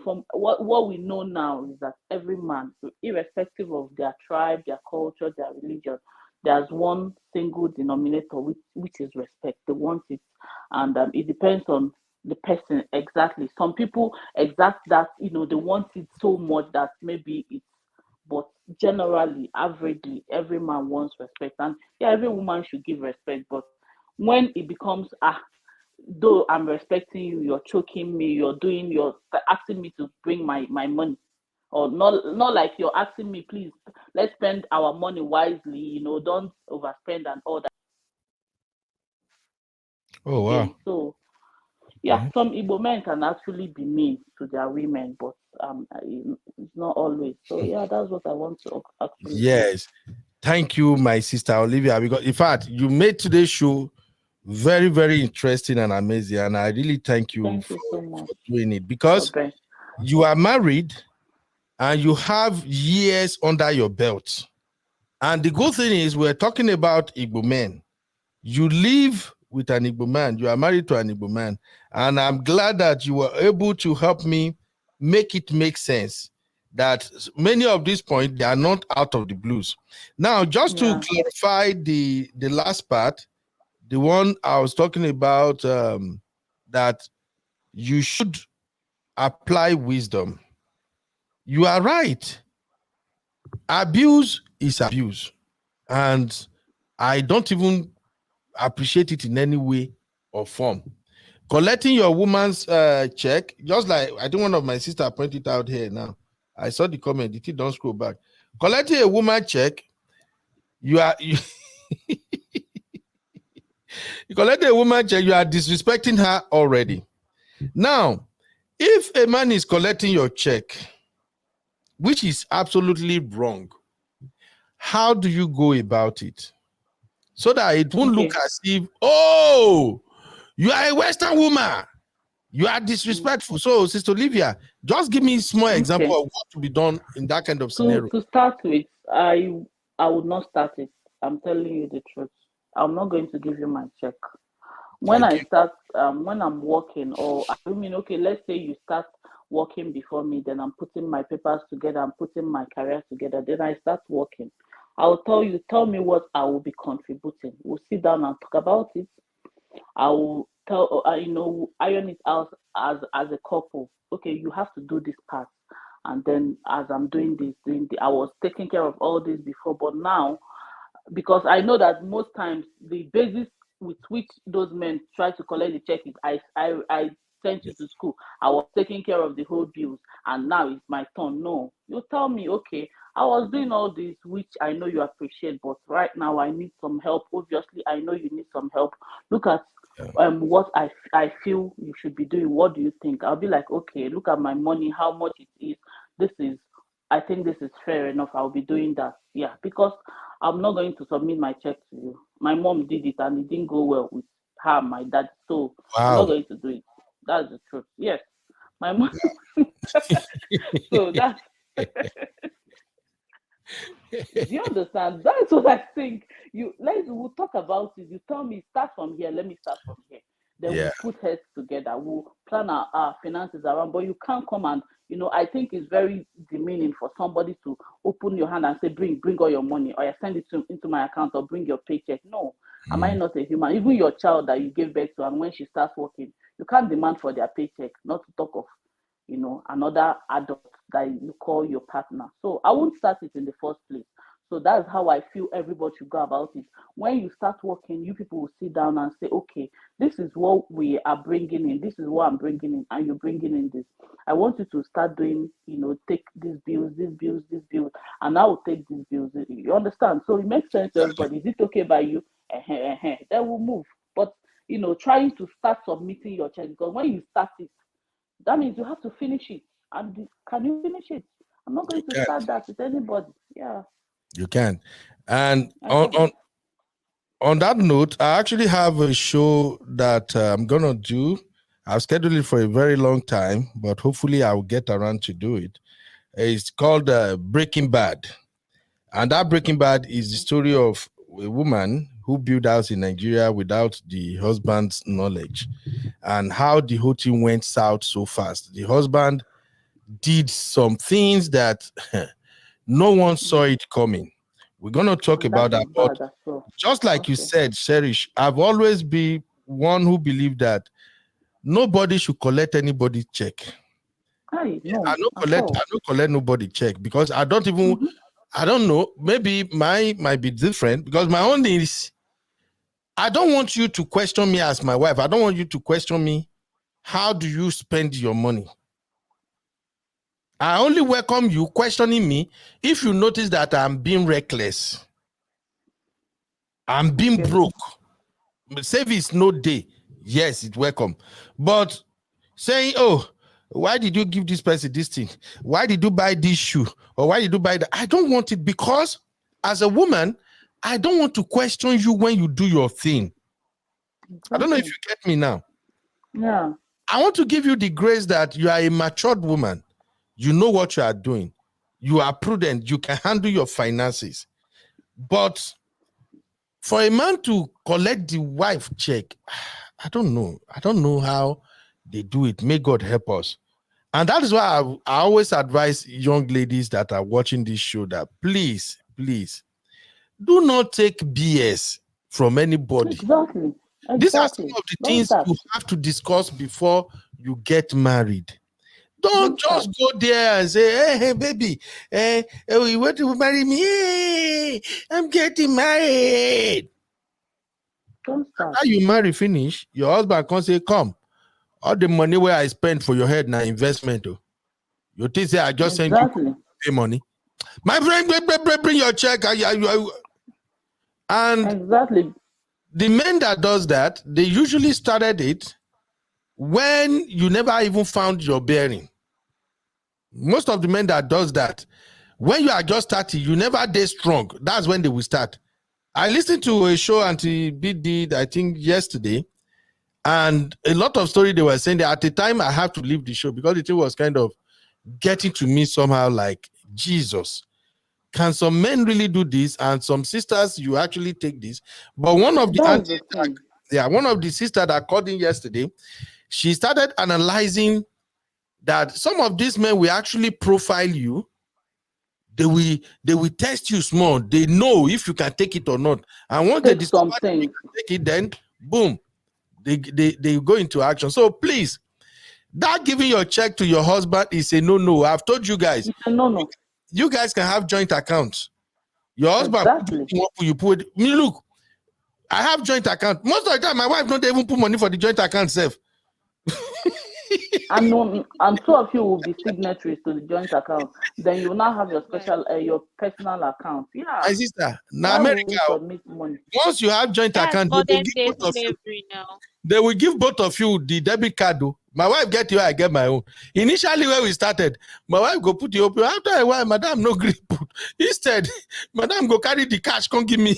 from what we know now is that every man, irrespective of their tribe, their culture, their religion, there's one single denominator, which is respect. They want it, and it depends on the person exactly. Some people exact that, they want it so much that maybe it's, but generally, averagely, every man wants respect, and yeah, every woman should give respect. But when it becomes though I'm respecting you, you're choking me, you're asking me to bring my money, or not like you're asking me, please, let's spend our money wisely, don't overspend and all that Oh wow. again. So yeah, Okay. some Igbo men can actually be mean to their women, but it's not always. So yeah, that's what I want to actually say. Yes. Thank you, my sister Olivia, because in fact, you made today's show very, very interesting and amazing. And I really thank you Thank you so for much, doing it, because Ben. you are married and you have years under your belt. And the good thing is, we're talking about Igbo men. You live with an Igbo man, you are married to an Igbo man. And I'm glad that you were able to help me make it make sense that many of these points, they are not out of the blues. Now, just to Yeah. clarify the last part, the one I was talking about, that you should apply wisdom. You are right. Abuse is abuse. And I don't even appreciate it in any way or form. Collecting your woman's check, just like I think one of my sister pointed out here now. I saw the comment, the thing don't scroll back. Collecting a woman check, you collecting a woman check, you are disrespecting her already. Now, if a man is collecting your check, which is absolutely wrong, how do you go about it? So that it won't look Okay. as if, oh, you are a Western woman, you are disrespectful. So, Sister Olivia, just give me a small example Okay. of what to be done in that kind of To scenario. to start with, I would not start it. I'm telling you the truth. I'm not going to give you my check. When Thank I you. start, when I'm working, or I mean, okay, let's say you start working before me, then I'm putting my papers together, I'm putting my career together, then I start working. I'll tell me what I will be contributing. We'll sit down and talk about it. I will iron it out as a couple. Okay, you have to do this part, and then as I'm I was taking care of all this before, but now, because I know that most times the basis with which those men try to collect the check is I sent you to school. I was taking care of the whole bills, and now it's my turn. No, you tell me, okay, I was doing all this, which I know you appreciate, but right now I need some help. Obviously, I know you need some help. Look at Yeah. what I feel you should be doing. What do you think? I'll be like, okay, look at my money, how much it is. This is I think this is fair enough. I'll be doing that. Yeah, because I'm not going to submit my check to you. My mom did it and it didn't go well with her and my dad. So I'm not Wow. going to do it. That's the truth. Yes. My mom. So that's. Do you understand? That's what I think. We'll talk about it. You tell me start from here. Let me start from here. Then Yeah. we'll put heads together. We'll plan our finances around. But you can't come and I think it's very demeaning for somebody to open your hand and say, bring all your money, or send it into my account, or bring your paycheck. No, am I not a human? Even your child that you gave birth to, and when she starts working, you can't demand for their paycheck. Not to talk of another adult that you call your partner. So I won't start it in the first place. So that's how I feel everybody should go about it. When you start working, you people will sit down and say, okay, this is what we are bringing in. This is what I'm bringing in, and you're bringing in this. I want you to start doing, take these bills, and I will take these bills. You understand? So it makes sense to everybody. Is it okay by you? Then we'll move. But, trying to start submitting your check, because when you start it, that means you have to finish it. And can you finish it? I'm not going to start that with anybody. Yeah. You can. And I on, can. on that note, I actually have a show that I'm going to do. I've scheduled it for a very long time, but hopefully I'll get around to do it. It's called Breaking Bad. And that Breaking Bad is the story of a woman who built house in Nigeria without the husband's knowledge, and how the whole thing went south so fast. The husband did some things that no one saw it coming. We're going to talk about that. But just like you said, Cherish, I've always been one who believed that nobody should collect anybody's check. I don't collect nobody check, because I don't even, I don't know, maybe mine might be different, because my own is, I don't want you to question me as my wife. I don't want you to question me. How do you spend your money? I only welcome you questioning me if you notice that I'm being reckless. I'm being broke. Service no day. Yes, it's welcome. But saying, oh, why did you give this person this thing? Why did you buy this shoe? Or why did you buy that? I don't want it, because as a woman, I don't want to question you when you do your thing. I don't know if you get me now. Yeah. I want to give you the grace that you are a matured woman. You know what you are doing. You are prudent. You can handle your finances. But for a man to collect the wife check, I don't know. I don't know how they do it. May God help us. And that is why I always advise young ladies that are watching this show that please, do not take BS from anybody. Exactly. These are some of the things you have to discuss before you get married. Don't just go there and say, hey baby, you want to marry me? Hey, I'm getting married. Don't start. After you marry finish, your husband can say, come, all the money where I spent for your head now investment. You think say I just send you pay money? My friend, bring your check. And exactly. The men that does that, they usually started it when you never even found your bearing. Most of the men that does that, when you are just starting, you never day strong. That's when they will start. I listened to a show Auntie B did, I think yesterday, and a lot of story they were saying that at the time I have to leave the show because it was kind of getting to me somehow like, Jesus, can some men really do this? And some sisters, you actually take this. But one of the aunties, one of the sisters that called in yesterday, she started analyzing that some of these men will actually profile you. They will test you small. They know if you can take it or not. And once they discover you can take it, then boom, they go into action. So please, that giving your check to your husband is a no. I've told you guys. It's a no. You guys can have joint accounts. Your husband you put me. Look, I have joint account. Most of the time, my wife don't even put money for the joint account self. and two of you will be signatories to the joint account. Then you will now have your special, your personal account. Yeah. My sister, now Why will America, we submit money? once you have joint That's account, they will modern give day both of you. slavery now. They will give both of you the debit card. Though. My wife get you, I get my own. Initially, when we started, my wife go put the open. After a while, madam no gree put. Instead, madam go carry the cash, come give me.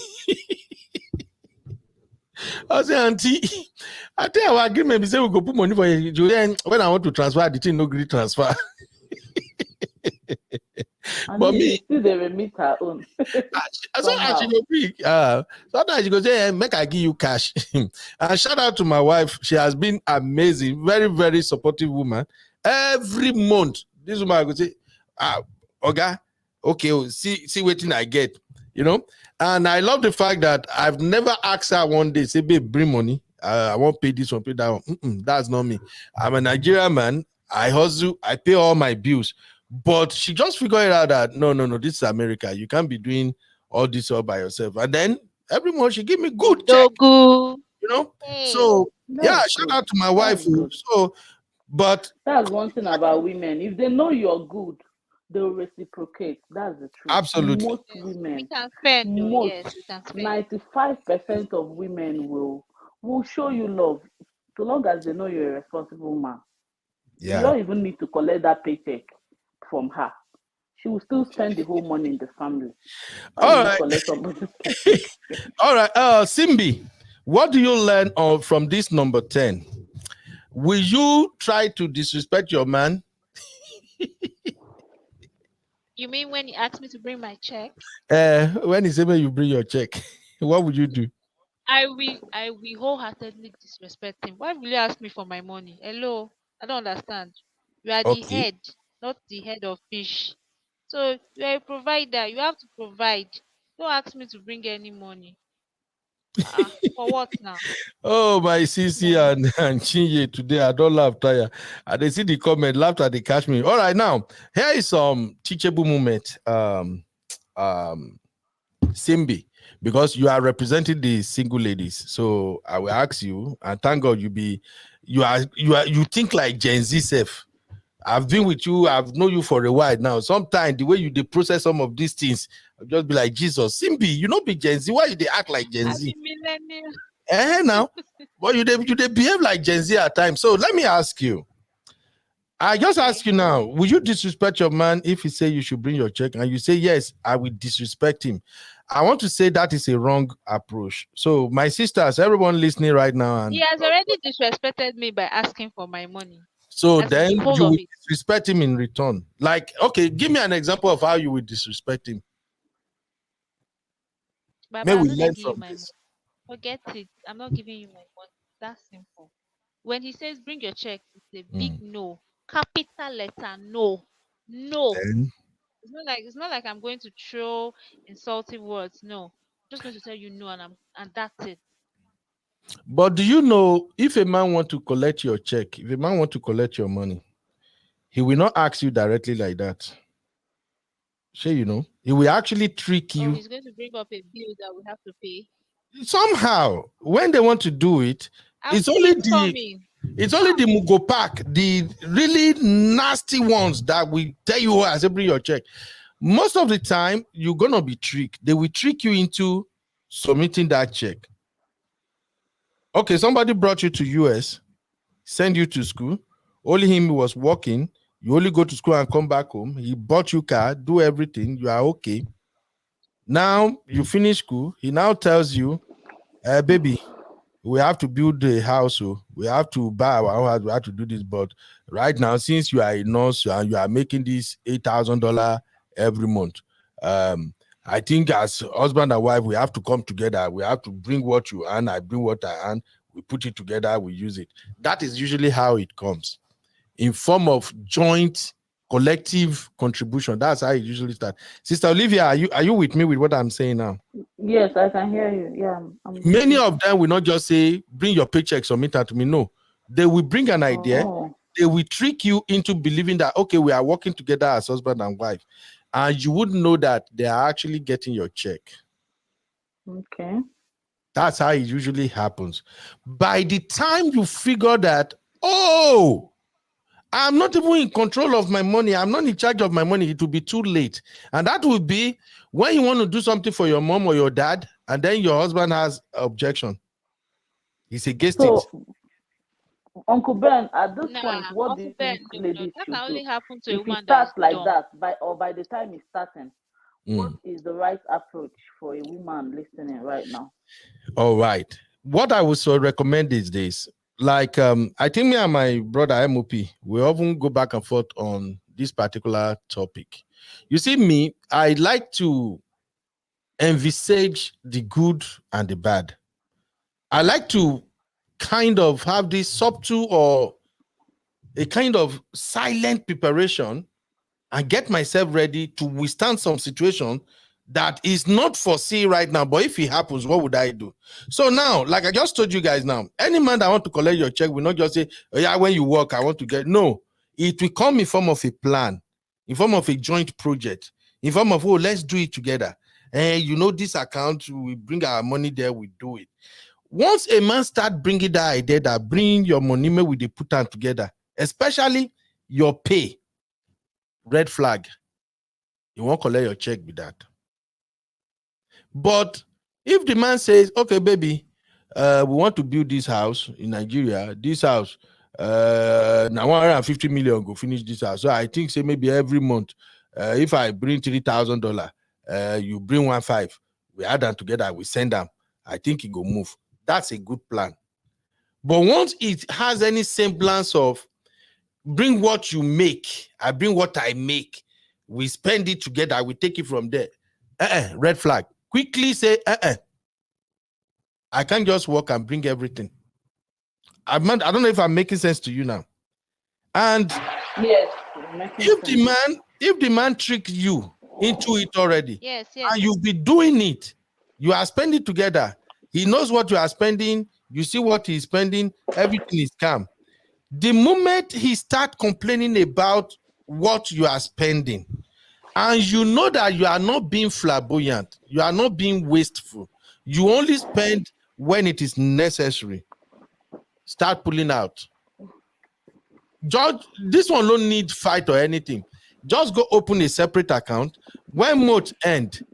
I say, auntie, I think our agreement we say we go put money for you. When I want to transfer, the thing no gree transfer. And But me, still they remit her own. sometimes she go pick. Sometimes she go say, make I give you cash. And shout out to my wife. She has been amazing, very, very supportive woman. Every month, this woman go say, Oga, okay, see waiting I get, you know. And I love the fact that I've never asked her one day, say, babe, bring money. I won't pay this one, pay that one. That's not me. I'm a Nigerian man. I hustle, I pay all my bills. But she just figured out that no, this is America. You can't be doing all this all by yourself. And then every month she give me good check, you know. Hey. So yeah, That's shout good. out to my wife. So, but that's one thing about women. If they know you're good, they'll reciprocate. That's the truth. absolutely, Most We women, can spend, though. most Yes, we can spend. 95% of women will show you love, so long as they know you're a responsible man. You yeah. don't even need to collect that paycheck from her. She will still spend the whole money in the family. All right. Collect somebody's paycheck. All right. Simbi, what do you learn from this number 10? Will you try to disrespect your man? You mean when he asked me to bring my check? When he said when you bring your check, what would you do? I will wholeheartedly disrespect him. Why will you ask me for my money? Hello, I don't understand. You are the Okay. head, not the head of fish. So you are a provider. You have to provide. Don't ask me to bring any money. For what now? Oh, my CC and Chinye today, I don't laugh, tire. And they see the comment, laughter, they catch me. All right, now, here is some teachable moment. Simbi, because you are representing the single ladies. So I will ask you, and thank God you think like Gen Z self. I've been with you, I've known you for a while now. Sometimes the way you process some of these things, I'll just be like, Jesus, Simbi, you not be Gen Z. Why they act like Gen Z? Now, but you they behave like Gen Z at times. So let me ask you. I just ask you now, will you disrespect your man if he say you should bring your check and you say, yes, I will disrespect him? I want to say that is a wrong approach. So my sisters, everyone listening right now. And he has already disrespected me by asking for my money. so That's then the whole you of will it. disrespect him in return. Like, okay, give me an example of how you would disrespect him. Baba, May I'm we not learn giving you from my money. this. Forget it. I'm not giving you my money. That's simple. When he says bring your check, it's a big no. Capital letter no. No. Then, It's not like I'm going to throw insulting words. No. I'm just going to tell you no, and that's it. but do you know if a man want to collect your check, if a man want to collect your money, he will not ask you directly like that. Sure, you know, he will actually trick Oh, you. he's going to bring up a bill that we have to pay. Somehow, when they want to do it, I've it's seen only it coming. it's only the Mugo pack, the really nasty ones that will tell you, I say bring your check. Most of the time, you're gonna be tricked. They will trick you into submitting that check. Okay, somebody brought you to US, send you to school. Only him was working. You only go to school and come back home. He bought you car, do everything. You are okay. Now you finish school. He now tells you, baby, we have to build a house. So we have to buy our own house. We have to do this. But right now, since you are a nurse and you are making this $8,000 every month, I think as husband and wife, we have to come together. We have to bring what you earn. I bring what I earn. We put it together. We use it. That is usually how it comes, in form of joint collective contribution. That's how it usually starts. Sister Olivia, are you with me with what I'm saying now? Yes, I can hear you. Yeah. Many of them will not just say, bring your paycheck, submit that to me. No, they will bring an idea. They will trick you into believing that, okay, we are working together as husband and wife. And you wouldn't know that they are actually getting your check. Okay. That's how it usually happens. By the time you figure that, oh, I'm not even in control of my money. I'm not in charge of my money. It will be too late. And that will be when you want to do something for your mom or your dad, and then your husband has objection. He's against it. Uncle Ben, at this Nah, point, what do Uncle you Ben, think no, ladies that should can do? only happen to a If it woman that is starts like dumb. that, by the time it's starting, what is the right approach for a woman listening right now? All right. What I would so recommend is this. Like, I think me and my brother MOP, we often go back and forth on this particular topic. You see, me, I like to envisage the good and the bad. I like to kind of have this subtle or a kind of silent preparation and get myself ready to withstand some situation that is not foreseen right now. But if it happens, what would I do? So now, like I just told you guys now, any man that want to collect your check will not just say, oh, yeah, when you work, I want to get. No, it will come in form of a plan, in form of a joint project, in form of, oh, let's do it together. And you know, this account, we bring our money there, we do it. Once a man start bringing that idea that bring your money, we they put them together, especially your pay, red flag. You won't collect your check with that. But if the man says, okay, baby, we want to build this house in Nigeria, this house, now 150 million go finish this house. So I think say maybe every month, if I bring $3,000, you bring 1.5, we add them together, we send them. I think it go move. That's a good plan. But once it has any semblance of bring what you make, I bring what I make, we spend it together, we take it from there. Red flag. Quickly say, I can't just work and bring everything. I don't know if I'm making sense to you now. And yes, if the man trick you into it already, yes, and you'll be doing it, you are spending together. He knows what you are spending. You see what he's spending. Everything is calm. The moment he starts complaining about what you are spending, and you know that you are not being flamboyant, you are not being wasteful, you only spend when it is necessary, start pulling out. George, this one don't need fight or anything. Just go open a separate account. When month end,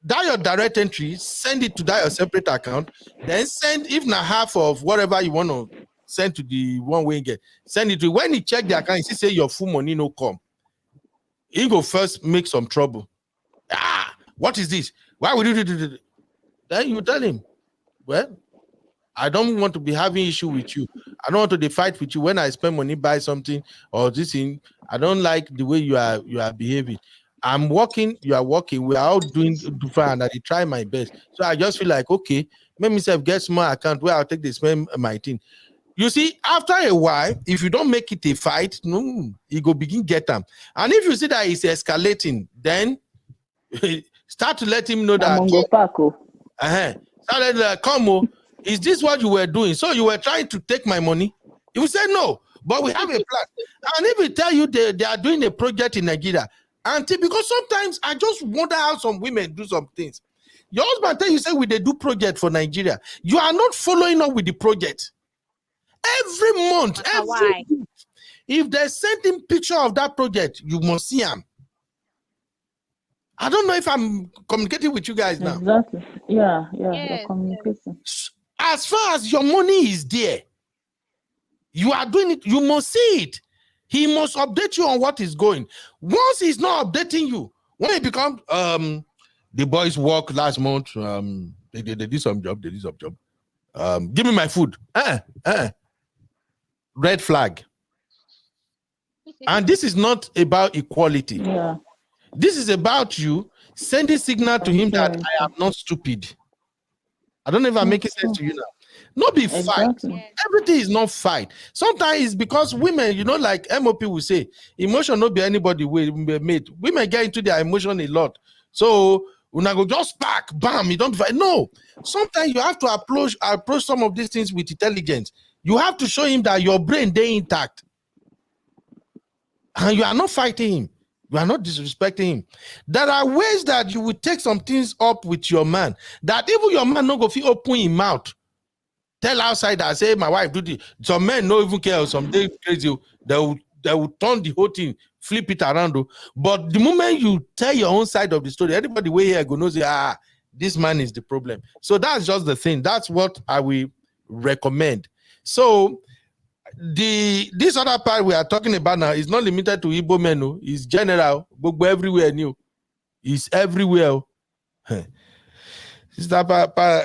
that your direct entry, send it to that your separate account, then send, if not half of whatever you want to send to the one way you get, send it to. When he check the account, he say your full money no come. He go first make some trouble. What is this? Why would you do this? Then you tell him, well, I don't want to be having issue with you. I don't want to fight with you when I spend money buy something or this thing. I don't like the way you are behaving. I'm working, you are working. We are all doing fine, and I try my best. So I just feel like, okay, make myself get small account where I'll take the spend my thing. You see, after a while, if you don't make it a fight, no, you go begin get them. And if you see that it's escalating, then start to let him know that. Come, is this what you were doing? So you were trying to take my money? You will say no, but we have a plan. And if we tell you they are doing a project in Nigeria, because sometimes I just wonder how some women do some things. Your husband tell you, say, they do project for Nigeria. You are not following up with the project. Every month, every week, if they send him picture of that project, you must see him. I don't know if I'm communicating with you guys now. Exactly. Yeah, you're communicating. As far as your money is there, you are doing it, you must see it. He must update you on what is going. Once he's not updating you, when it becomes the boys work last month, they did some job, give me my food. Red flag. And this is not about equality. Yeah. This is about you sending signal to him that I am not stupid. I don't know if I'm making sense to you now. Not be fight. Everything is not fight. Sometimes it's because women, like MOP will say, emotion not be anybody will be made. Women get into their emotion a lot. So when I go just spark, bam, you don't fight. No. Sometimes you have to approach some of these things with intelligence. You have to show him that your brain they intact. And you are not fighting him. You are not disrespecting him. There are ways that you will take some things up with your man that even your man not go feel open his mouth. Tell outside that say my wife do this. Some men don't even care. Some they crazy. They will turn the whole thing, flip it around. But the moment you tell your own side of the story, everybody way here go knows, this man is the problem. So that's just the thing. That's what I will recommend. So this other part we are talking about now is not limited to Igbo men. It's general. Everywhere new. It's everywhere. Sister Papa,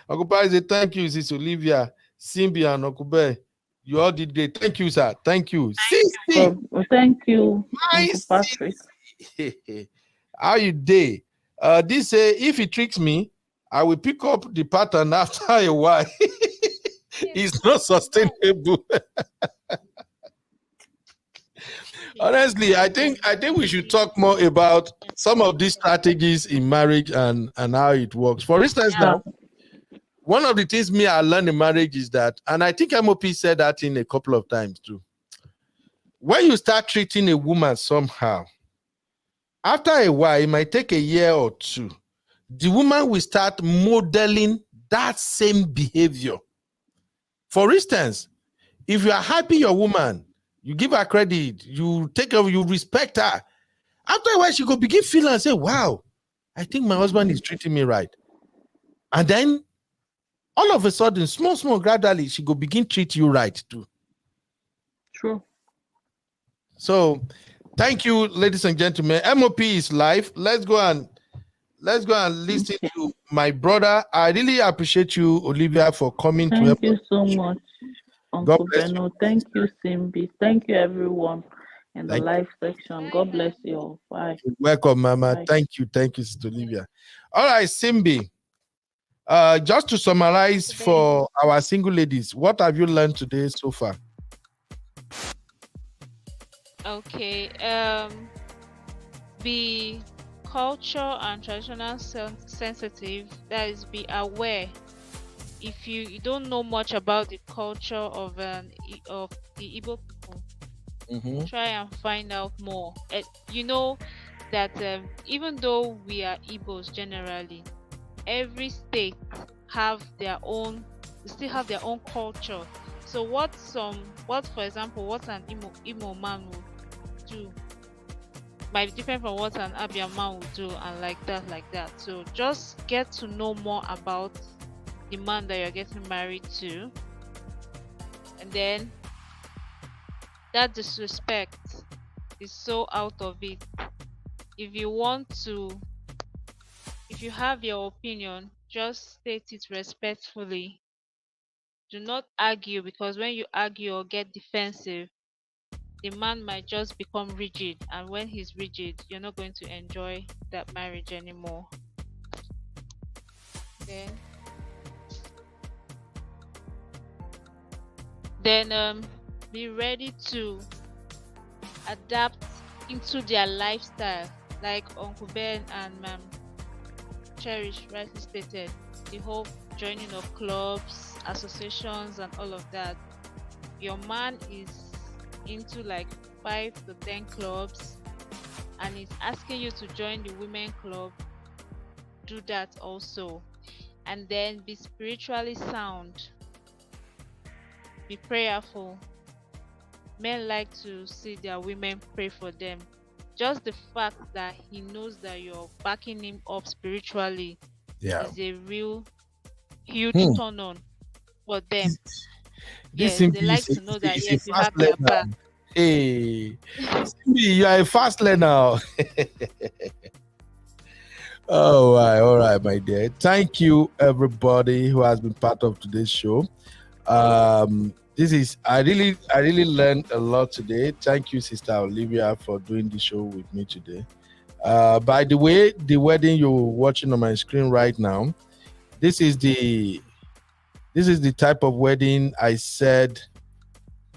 Uncle Pa say thank you, Sister Olivia, Simbi, and Uncle Bear. You all did great. Thank you, sir. Thank you. Sissy. Thank you, My Uncle Patrick. How you day? This say if he tricks me, I will pick up the pattern after a while. It's not sustainable. Honestly, I think we should talk more about some of these strategies in marriage and how it works. For instance, now, one of the things I learned in marriage is that, and I think MOP said that in a couple of times too. When you start treating a woman somehow, after a while, it might take a year or two, the woman will start modeling that same behavior. For instance, if you are happy your woman, you give her credit, you take her, you respect her. After a while, she go begin feeling and say, wow, I think my husband is treating me right. And then all of a sudden, small, gradually, she go begin treat you right too. True. So thank you, ladies and gentlemen. MOP is live. Let's go and listen to my brother. I really appreciate you, Olivia, for coming. Thank you so much, Uncle Beno. Thank you, Simbi. Thank you, everyone in the live section. God bless you all. Bye. You're welcome, Mama. Bye. Thank you, Sister Olivia. All right, Simbi. Just to summarize for our single ladies, what have you learned today so far? Okay. Be culture and traditional sensitive. That is, be aware. If you don't know much about the culture of the Igbo people, try and find out more. You know that even though we are Igbos generally, every state still have their own culture. So for example, what an Imo man would do might be different from what an Abia man would do, and like that. So just get to know more about the man that you're getting married to, and then that disrespect is so out of it. If you have your opinion, just state it respectfully. Do not argue, because when you argue or get defensive, the man might just become rigid, and when he's rigid, you're not going to enjoy that marriage anymore. Then be ready to adapt into their lifestyle, like Uncle Ben and Cherish rightly stated, the whole joining of clubs, associations, and all of that. Your man is into like 5 to 10 clubs and is asking you to join the women club. Do that also. And then be spiritually sound. Be prayerful. Men like to see their women pray for them. Just the fact that he knows that you're backing him up spiritually is a real huge turn on for them. Yes, they like to know that yes, you have their back. Hey, you are a fast learner. All right, my dear. Thank you, everybody who has been part of today's show. I really learned a lot today. Thank you, Sister Olivia, for doing the show with me today. By the way, the wedding you're watching on my screen right now, this is the type of wedding I said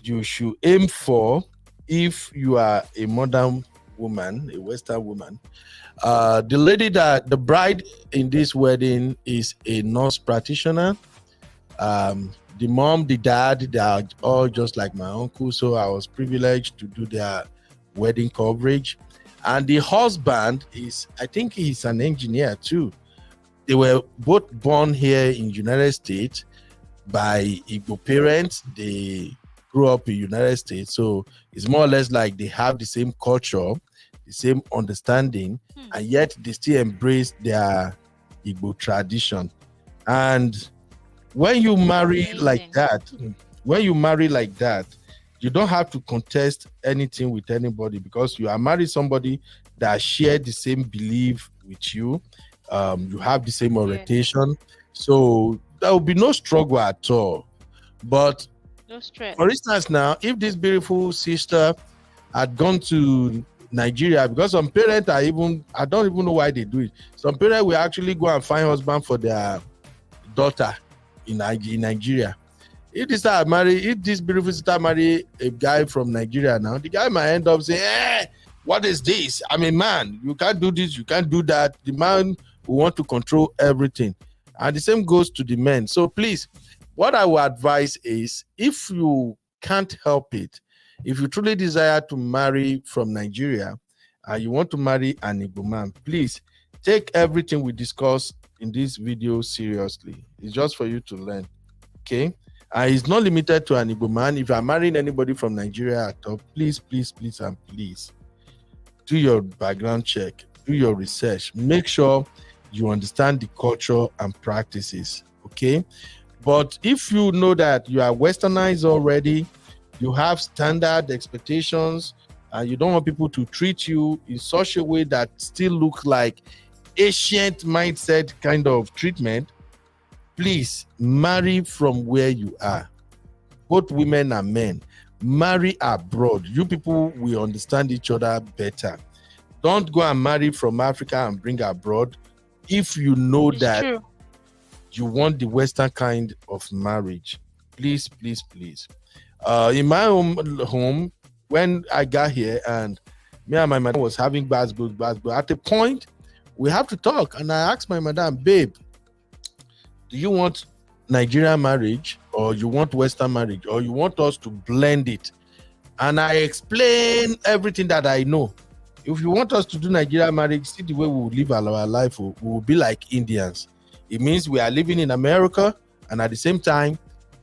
you should aim for if you are a modern woman, a Western woman. The bride in this wedding is a nurse practitioner. The mom, the dad, they are all just like my uncle, so I was privileged to do their wedding coverage. And the husband I think he's an engineer too. They were both born here in the United States by Igbo parents. They grew up in United States, so it's more or less like they have the same culture, the same understanding, and yet they still embrace their Igbo tradition. And when you marry like that, you don't have to contest anything with anybody, because you are married somebody that share the same belief with you. You have the same orientation, so there will be no struggle at all. But No stress. for instance, now, if this beautiful sister had gone to Nigeria, because some parents I don't even know why they do it. Some parents will actually go and find husband for their daughter in Nigeria. If this beautiful sister marry a guy from Nigeria now, the guy might end up saying, what is this? I'm a man. You can't do this, you can't do that. The man will want to control everything. And the same goes to the men. So please, what I would advise is, if you can't help it, if you truly desire to marry from Nigeria and you want to marry an Igbo man, please take everything we discuss in this video seriously. It's just for you to learn, okay? And it's not limited to an Igbo man. If you're marrying anybody from Nigeria at all, please, please, please, and please, do your background check, do your research, make sure you understand the culture and practices, okay? But if you know that you are westernized already, you have standard expectations, and you don't want people to treat you in such a way that still look like ancient mindset kind of treatment, please marry from where you are. Both women and men, marry abroad. You people will understand each other better. Don't go and marry from Africa and bring abroad if you know that you want the Western kind of marriage. Please, please, please. In my home, when I got here and me and my madam was having bad, at a point, we have to talk. And I asked my madam, babe, do you want Nigerian marriage, or you want Western marriage, or you want us to blend it? And I explained everything that I know. If you want us to do Nigerian marriage, see the way we will live our life, we will be like Indians. It means we are living in America, and at the same time,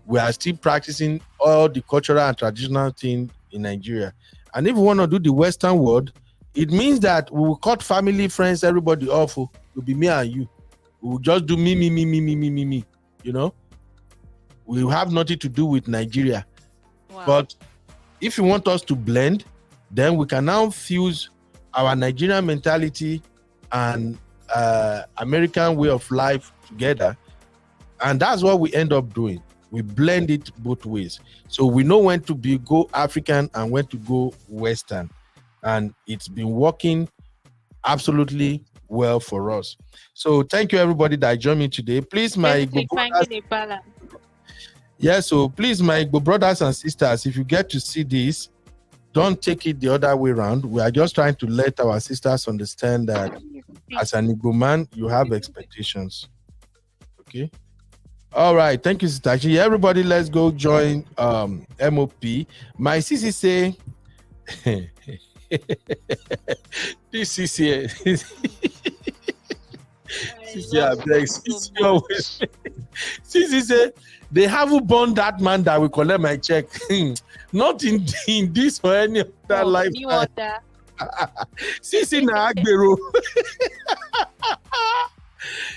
we are still practicing all the cultural and traditional things in Nigeria. And if we want to do the Western world, it means that we will cut family, friends, everybody off. It will be me and you. We will just do me. You know, we will have nothing to do with Nigeria. Wow. But if you want us to blend, then we can now fuse our Nigerian mentality and American way of life together. And that's what we end up doing. We blend it both ways. So we know when to go African and when to go Western. And it's been working absolutely well for us. So thank you everybody that joined me today. Please, my Igbo brothers, so please, my Igbo brothers and sisters, if you get to see this, don't take it the other way around. We are just trying to let our sisters understand that as an Igbo man, you have expectations. Okay. All right. Thank you, Sister Chi. Everybody, let's go join MOP. My CC say, this CC, CC say, they haven't born that man that will collect my check. Not in this or any other life. CC na Agbero.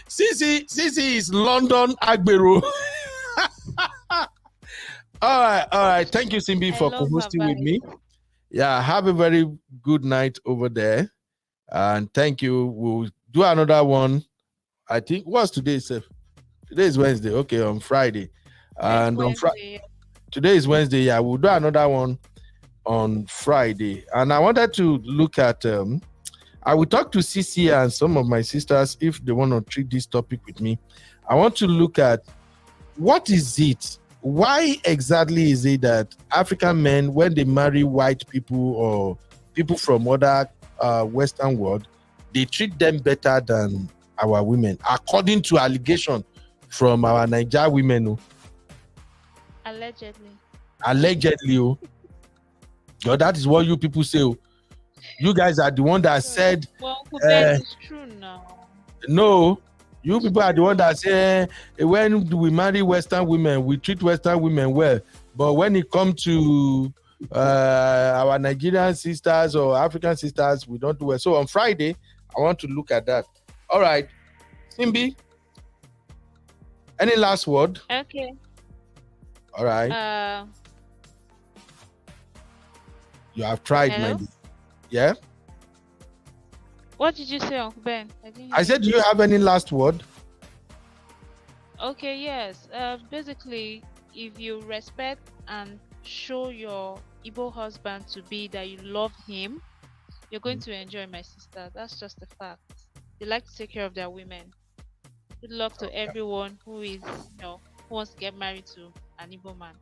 CC is London Agbero. All right. Thank you, Simbi, for co-hosting with me. Yeah, have a very good night over there. And thank you. We'll do another one. I think what's today, Seth? Today is Wednesday. Okay, on Friday. And on Friday. Today is Wednesday. Yeah, we'll do another one on Friday. And I wanted to look at I will talk to CC and some of my sisters if they want to treat this topic with me. I want to look at what is it? Why exactly is it that African men, when they marry white people or people from other Western world, they treat them better than our women, according to allegation from our Niger women? Allegedly. Oh. That is what you people say. You guys are the one that said. Well, it's true now. No, You people are the one that say when we marry Western women, we treat Western women well. But when it comes to our Nigerian sisters or African sisters, we don't do well. So on Friday, I want to look at that. All right. Simbi, any last word? Okay. All right. You have tried, my Hello? dear. Yeah? What did you say, Uncle Ben? I said, do you have any last word? Okay, yes. Basically, if you respect and show your Igbo husband to be that you love him, you're going to enjoy, my sister. That's just a fact. They like to take care of their women. Good luck to everyone who is, who wants to get married to an Igbo man.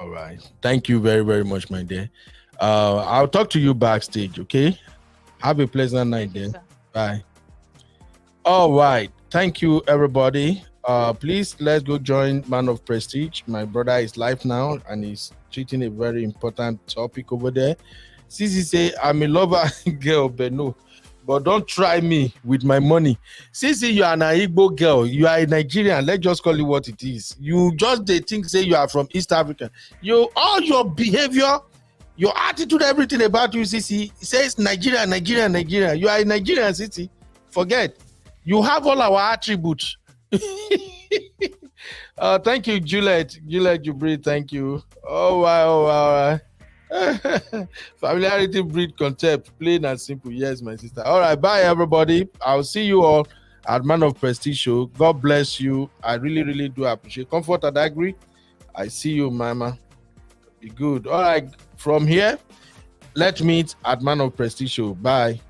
All right. Thank you very, very much, my dear. I'll talk to you backstage, okay? Have a pleasant night, Thank you, then. sir. Bye. All right. Thank you, everybody. Please, let's go join Man of Prestige. My brother is live now, and he's treating a very important topic over there. Sisi say, I'm a lover girl, but no. But don't try me with my money. Sisi, you are an Igbo girl. You are a Nigerian. Let's just call it what it is. You just they think say you are from East Africa. All your behavior, your attitude, everything about you, Sisi, says Nigeria, Nigeria, Nigeria. You are a Nigerian, Sisi. Forget. You have all our attributes. Thank you, Juliet. Juliet Jubri, thank you. Oh, wow, oh, wow. Familiarity breed concept, plain and simple. Yes, my sister. All right, bye everybody. I'll see you all at Man of Prestige show. God bless you. I really, really do appreciate comfort and agree. I see you, mama. Be good. All right, from here, let's meet at Man of Prestige show. Bye.